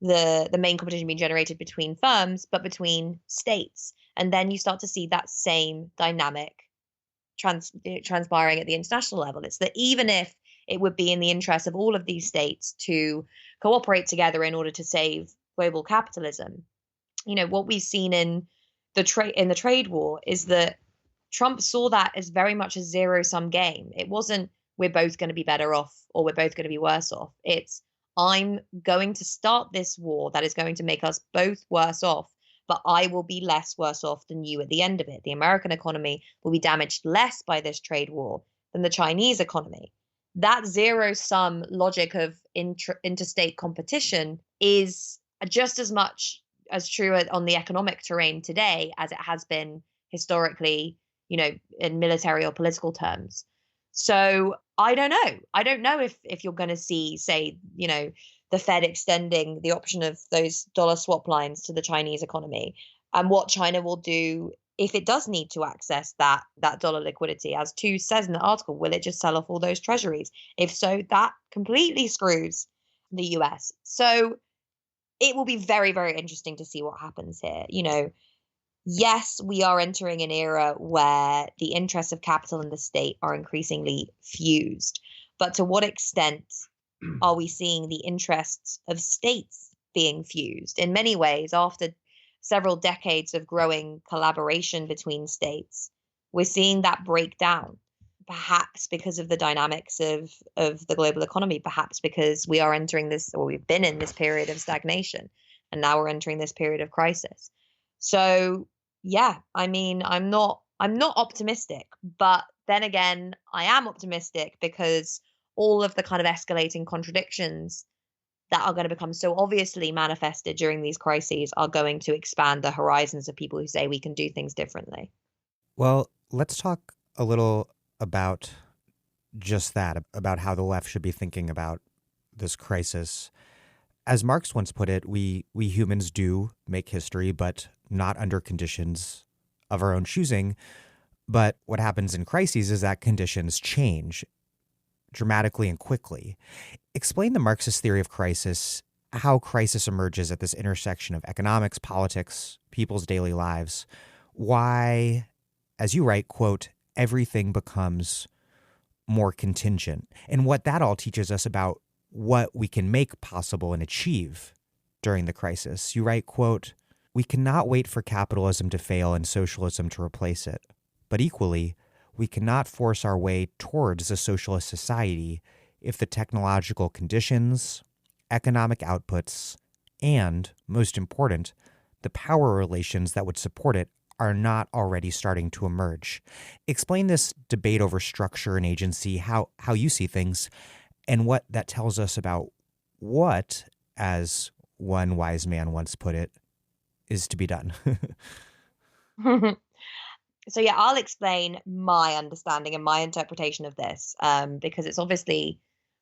the main competition being generated between firms, but between states. And then you start to see that same dynamic transpiring at the international level. It's that even if it would be in the interest of all of these states to cooperate together in order to save global capitalism, what we've seen in the trade war is that Trump saw that as very much a zero-sum game. It wasn't we're both going to be better off or we're both going to be worse off. It's I'm going to start this war that is going to make us both worse off, but I will be less worse off than you at the end of it. The American economy will be damaged less by this trade war than the Chinese economy. That zero-sum logic of interstate competition is just as much as true on the economic terrain today as it has been historically, in military or political terms. So I don't know. I don't know if you're going to see, say, the Fed extending the option of those dollar swap lines to the Chinese economy, and what China will do if it does need to access that dollar liquidity. As Tews says in the article, will it just sell off all those treasuries? If so, that completely screws the US. So it will be very, very interesting to see what happens here. Yes, we are entering an era where the interests of capital and the state are increasingly fused. But to what extent are we seeing the interests of states being fused? In many ways, after several decades of growing collaboration between states, we're seeing that break down, perhaps because of the dynamics of the global economy, perhaps because we are entering this, or we've been in this period of stagnation, and now we're entering this period of crisis. So yeah, I mean, I'm not optimistic, but then again, I am optimistic because all of the kind of escalating contradictions that are going to become so obviously manifested during these crises are going to expand the horizons of people who say we can do things differently. Well, let's talk a little about just that, about how the left should be thinking about this crisis. As Marx once put it, we humans do make history, but not under conditions of our own choosing. But what happens in crises is that conditions change dramatically and quickly. Explain the Marxist theory of crisis, how crisis emerges at this intersection of economics, politics, people's daily lives, why, as you write, quote, everything becomes more contingent, and what that all teaches us about what we can make possible and achieve during the crisis. You write, quote, we cannot wait for capitalism to fail and socialism to replace it. But equally, we cannot force our way towards a socialist society if the technological conditions, economic outputs, and, most important, the power relations that would support it are not already starting to emerge. Explain this debate over structure and agency, how you see things, and what that tells us about what, as one wise man once put it, is to be done. So yeah, I'll explain my understanding and my interpretation of this, because it's obviously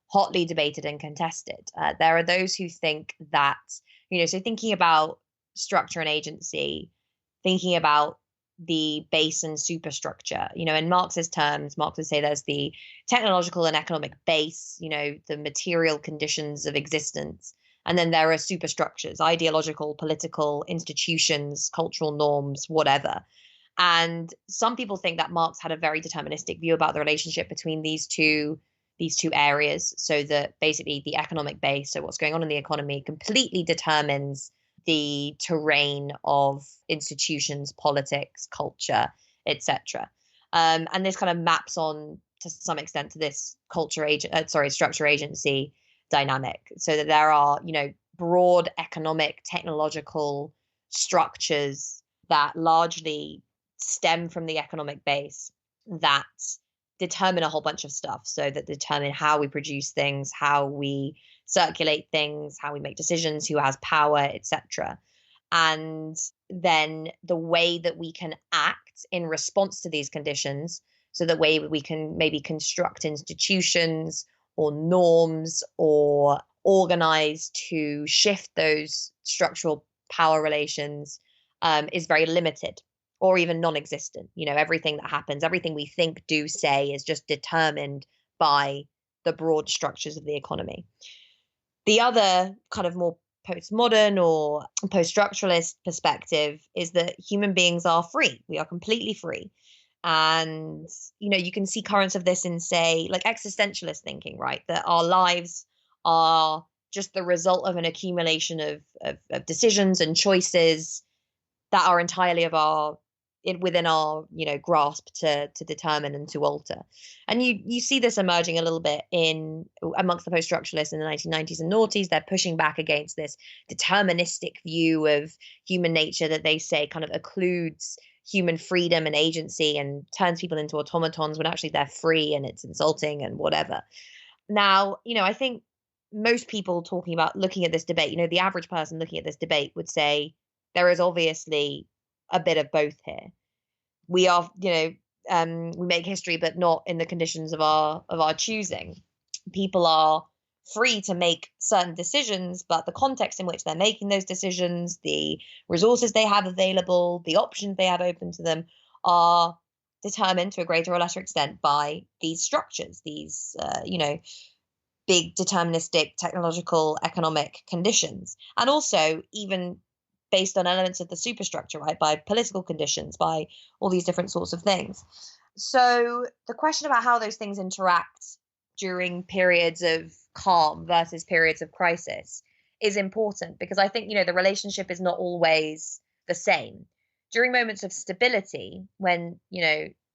hotly debated and contested. There are those who think that, so thinking about structure and agency, thinking about the base and superstructure, in Marxist terms, Marxists say there's the technological and economic base, the material conditions of existence. And then there are superstructures, ideological, political, institutions, cultural norms, whatever. And some people think that Marx had a very deterministic view about the relationship between these two areas, so that basically the economic base, so what's going on in the economy, completely determines the terrain of institutions, politics, culture, etc. And this kind of maps on to some extent to this structure agency dynamic, so that there are, broad economic, technological structures that largely stem from the economic base that determine a whole bunch of stuff. So that determine how we produce things, how we circulate things, how we make decisions, who has power, etc. And then the way that we can act in response to these conditions, so that way we can maybe construct institutions or norms or organize to shift those structural power relations, is very limited or even non-existent. Everything that happens, everything we think, do, say is just determined by the broad structures of the economy. The other kind of more postmodern or post-structuralist perspective is that human beings are free. We are completely free. And, you can see currents of this in, say, like existentialist thinking, right? That our lives are just the result of an accumulation of decisions and choices that are entirely within our grasp to determine and to alter. And you see this emerging a little bit amongst the post-structuralists in the 1990s and noughties. They're pushing back against this deterministic view of human nature that they say kind of occludes human freedom and agency and turns people into automatons when actually they're free, and it's insulting and whatever. Now, I think most people looking at this debate, the average person looking at this debate would say there is obviously a bit of both here. We are, we make history, but not in the conditions of our choosing. People are free to make certain decisions, but the context in which they're making those decisions, the resources they have available, the options they have open to them are determined to a greater or lesser extent by these structures, these, big deterministic technological economic conditions. And also even based on elements of the superstructure, right, by political conditions, by all these different sorts of things. So the question about how those things interact during periods of calm versus periods of crisis is important, because I think, the relationship is not always the same. During moments of stability, when,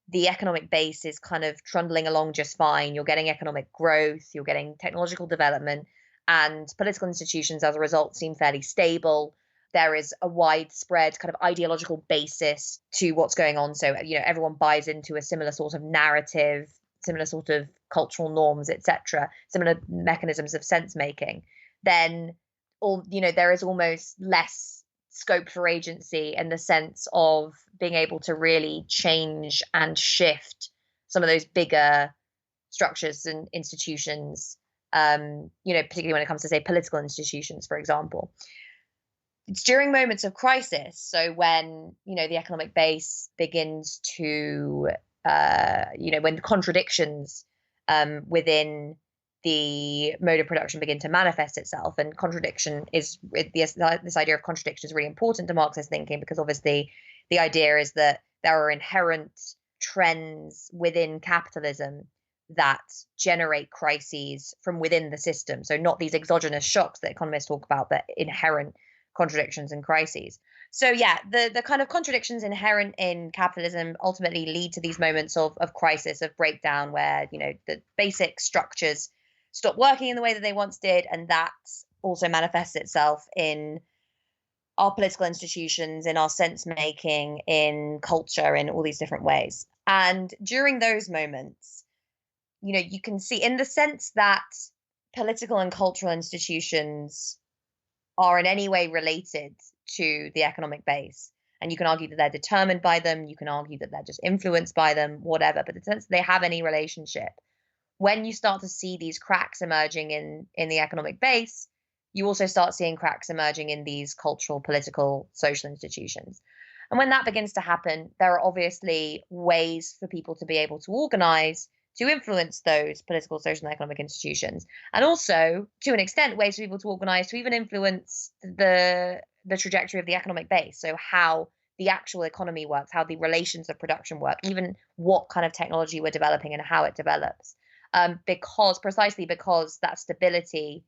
the economic base is kind of trundling along just fine, you're getting economic growth, you're getting technological development, and political institutions as a result seem fairly stable. There is a widespread kind of ideological basis to what's going on. So, everyone buys into a similar sort of narrative, similar sort of cultural norms, etc., similar mechanisms of sense making. Then, there is almost less scope for agency in the sense of being able to really change and shift some of those bigger structures and institutions, particularly when it comes to, say, political institutions, for example. It's during moments of crisis, so when, the economic base begins to, when the contradictions within the mode of production begin to manifest itself. And contradiction is, this idea of contradiction is really important to Marxist thinking, because obviously the idea is that there are inherent trends within capitalism that generate crises from within the system. So not these exogenous shocks that economists talk about, but inherent contradictions and crises. So yeah, the kind of contradictions inherent in capitalism ultimately lead to these moments of crisis, of breakdown, where, the basic structures stop working in the way that they once did. And that also manifests itself in our political institutions, in our sense making, in culture, in all these different ways. And during those moments, you can see, in the sense that political and cultural institutions are in any way related to the economic base, and you can argue that they're determined by them, you can argue that they're just influenced by them, whatever, but the sense that they have any relationship, when you start to see these cracks emerging in the economic base, you also start seeing cracks emerging in these cultural, political, social institutions. And when that begins to happen, there are obviously ways for people to be able to organize to influence those political, social, and economic institutions. And also, to an extent, ways for people to organize to even influence the trajectory of the economic base. So how the actual economy works, how the relations of production work, even what kind of technology we're developing and how it develops. Precisely because that stability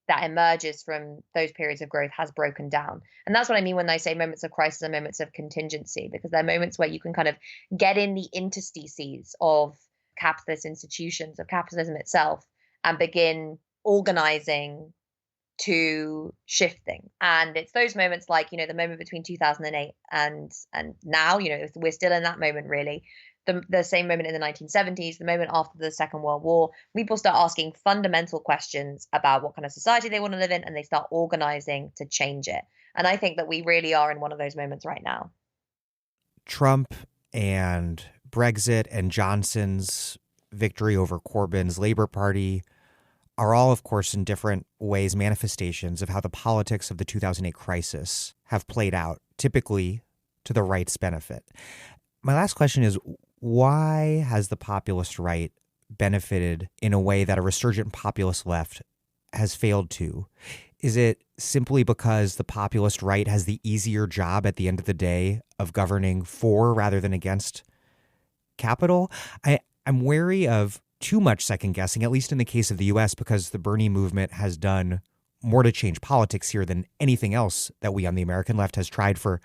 that emerges from those periods of growth has broken down. And that's what I mean when I say moments of crisis and moments of contingency, because they're moments where you can kind of get in the interstices of capitalist institutions, of capitalism itself, and begin organizing to shift things. And it's those moments like, the moment between 2008 and now, we're still in that moment, really. The same moment in the 1970s, the moment after the Second World War, people start asking fundamental questions about what kind of society they want to live in, and they start organizing to change it. And I think that we really are in one of those moments right now. Trump and Brexit and Johnson's victory over Corbyn's Labour Party are all, of course, in different ways manifestations of how the politics of the 2008 crisis have played out, typically to the right's benefit. My last question is, why has the populist right benefited in a way that a resurgent populist left has failed to? Is it simply because the populist right has the easier job at the end of the day of governing for rather than against capital? I'm wary of too much second guessing, at least in the case of the U.S., because the Bernie movement has done more to change politics here than anything else that we on the American left has tried for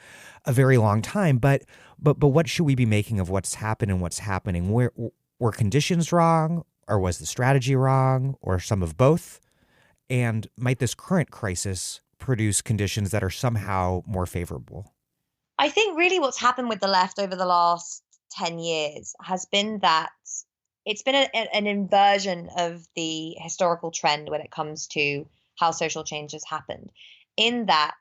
a very long time. But what should we be making of what's happened and what's happening? Were conditions wrong, or was the strategy wrong, or some of both? And might this current crisis produce conditions that are somehow more favorable? I think really what's happened with the left over the last 10 years has been that it's been an inversion of the historical trend when it comes to how social change has happened, in that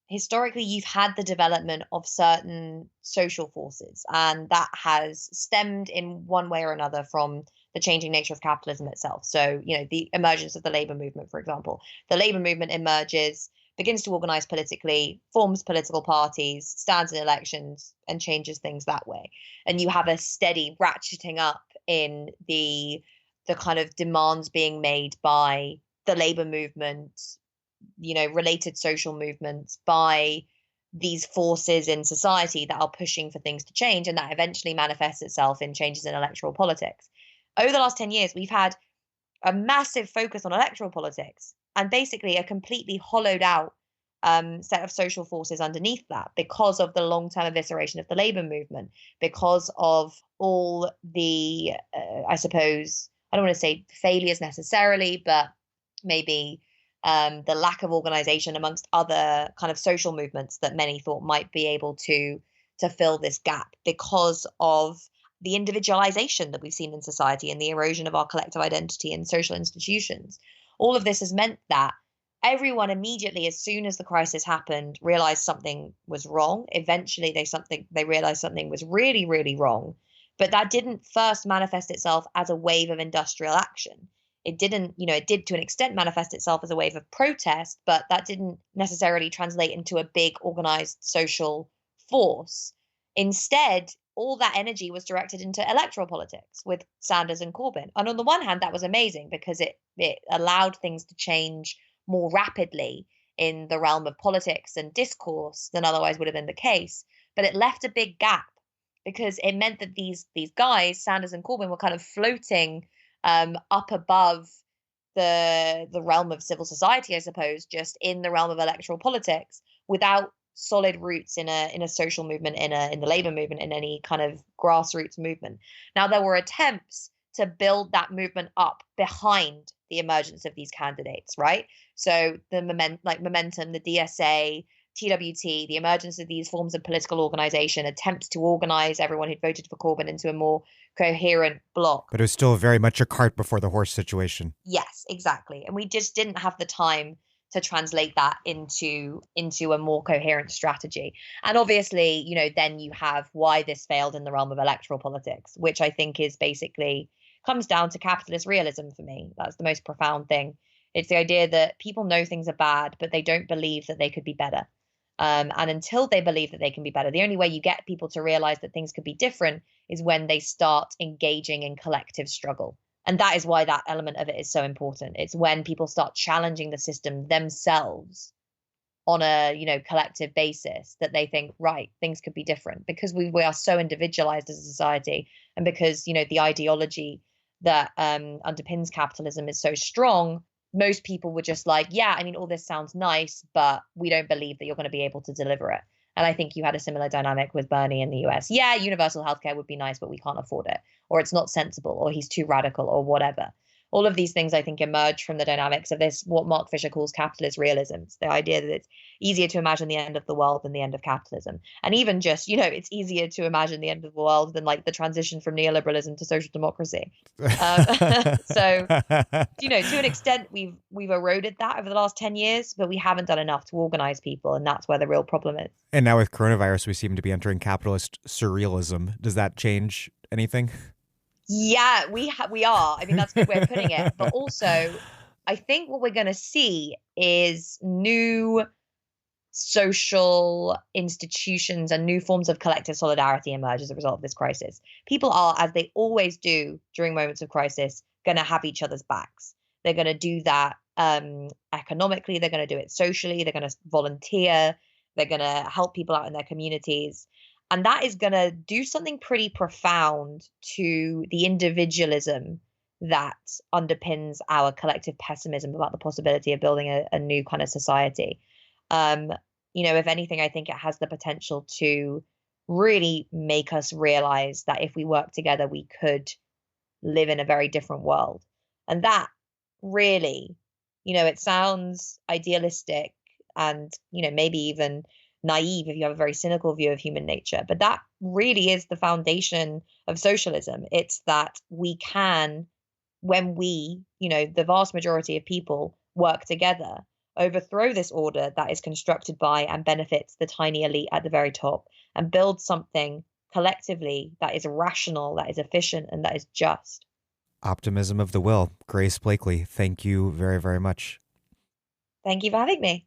historically you've had the development of certain social forces, and that has stemmed in one way or another from the changing nature of capitalism itself. So, the emergence of the labor movement, for example. The labor movement emerges, begins to organize politically, forms political parties, stands in elections, and changes things that way. And you have a steady ratcheting up in the kind of demands being made by the labor movement, related social movements, by these forces in society that are pushing for things to change, and that eventually manifests itself in changes in electoral politics. Over the last 10 years, we've had a massive focus on electoral politics and basically a completely hollowed out set of social forces underneath that, because of the long-term evisceration of the labor movement, because of all the, I suppose, I don't want to say failures necessarily, but maybe the lack of organization amongst other kind of social movements that many thought might be able to fill this gap, because of the individualization that we've seen in society and the erosion of our collective identity and social institutions. All of this has meant that everyone immediately, as soon as the crisis happened, realized something was wrong. Eventually, they realized something was really, really wrong. But that didn't first manifest itself as a wave of industrial action. It didn't, it did to an extent manifest itself as a wave of protest, but that didn't necessarily translate into a big organized social force. Instead, all that energy was directed into electoral politics with Sanders and Corbyn. And on the one hand, that was amazing because it allowed things to change more rapidly in the realm of politics and discourse than otherwise would have been the case. But it left a big gap because it meant that these guys, Sanders and Corbyn, were kind of floating up above the realm of civil society, I suppose, just in the realm of electoral politics, without solid roots in a social movement, in the labor movement, in any kind of grassroots movement. Now, there were attempts to build that movement up behind the emergence of these candidates, right? So the Momentum, the DSA, TWT, the emergence of these forms of political organization, attempts to organize everyone who'd voted for Corbyn into a more coherent bloc. But it was still very much a cart before the horse situation. Yes, exactly. And we just didn't have the time to translate that into a more coherent strategy. And obviously, then you have why this failed in the realm of electoral politics, which I think is basically comes down to capitalist realism for me. That's the most profound thing. It's the idea that people know things are bad, but they don't believe that they could be better. And until they believe that they can be better, the only way you get people to realize that things could be different is when they start engaging in collective struggle. And that is why that element of it is so important. It's when people start challenging the system themselves on a, collective basis that they think, right, things could be different, because we are so individualized as a society. And because, the ideology that underpins capitalism is so strong, most people were just like, yeah, all this sounds nice, but we don't believe that you're going to be able to deliver it. And I think you had a similar dynamic with Bernie in the US. Yeah, universal healthcare would be nice, but we can't afford it, or it's not sensible, or he's too radical, or whatever. All of these things, I think, emerge from the dynamics of this, what Mark Fisher calls capitalist realism. It's the idea that it's easier to imagine the end of the world than the end of capitalism. And even just, it's easier to imagine the end of the world than like the transition from neoliberalism to social democracy. So, to an extent, we've eroded that over the last 10 years, but we haven't done enough to organize people. And that's where the real problem is. And now with coronavirus, we seem to be entering capitalist surrealism. Does that change anything? Yeah, we are. That's a good way of putting it. But also, I think what we're going to see is new social institutions and new forms of collective solidarity emerge as a result of this crisis. People are, as they always do during moments of crisis, going to have each other's backs. They're going to do that economically. They're going to do it socially. They're going to volunteer. They're going to help people out in their communities. And that is going to do something pretty profound to the individualism that underpins our collective pessimism about the possibility of building a new kind of society. If anything, I think it has the potential to really make us realize that if we work together, we could live in a very different world. And that really, it sounds idealistic and, maybe even naive if you have a very cynical view of human nature. But that really is the foundation of socialism. It's that we can, when we, the vast majority of people work together, overthrow this order that is constructed by and benefits the tiny elite at the very top, and build something collectively that is rational, that is efficient, and that is just. Optimism of the will. Grace Blakeley, thank you very, very much. Thank you for having me.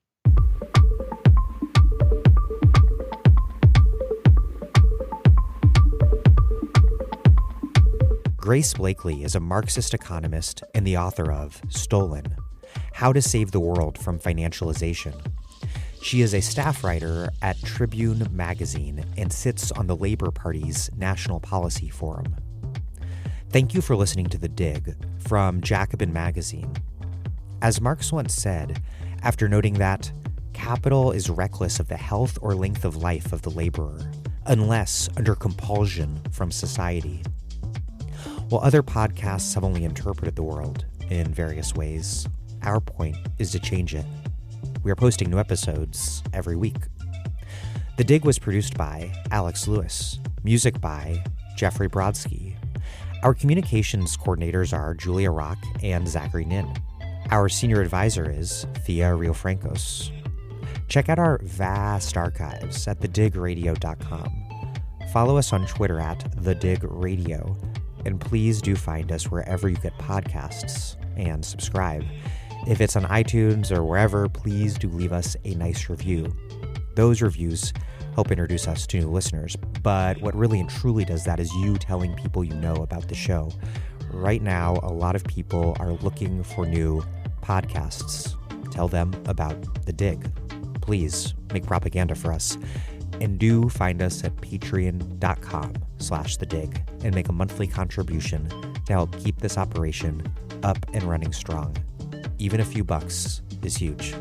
Grace Blakeley is a Marxist economist and the author of Stolen: How to Save the World from Financialization. She is a staff writer at Tribune magazine and sits on the Labor Party's National Policy Forum. Thank you for listening to The Dig from Jacobin magazine. As Marx once said, after noting that capital is reckless of the health or length of life of the laborer, unless under compulsion from society. While other podcasts have only interpreted the world in various ways, our point is to change it. We are posting new episodes every week. The Dig was produced by Alex Lewis, music by Jeffrey Brodsky. Our communications coordinators are Julia Rock and Zachary Nin. Our senior advisor is Thea Riofrancos. Check out our vast archives at thedigradio.com. Follow us on Twitter at thedigradio, and please do find us wherever you get podcasts and subscribe. If it's on iTunes or wherever, please do leave us a nice review. Those reviews help introduce us to new listeners, but what really and truly does that is you telling people you know about the show. Right now, a lot of people are looking for new podcasts. Tell them about The Dig. Please make propaganda for us. And do find us at patreon.com/thedig and make a monthly contribution to help keep this operation up and running strong. Even a few bucks is huge.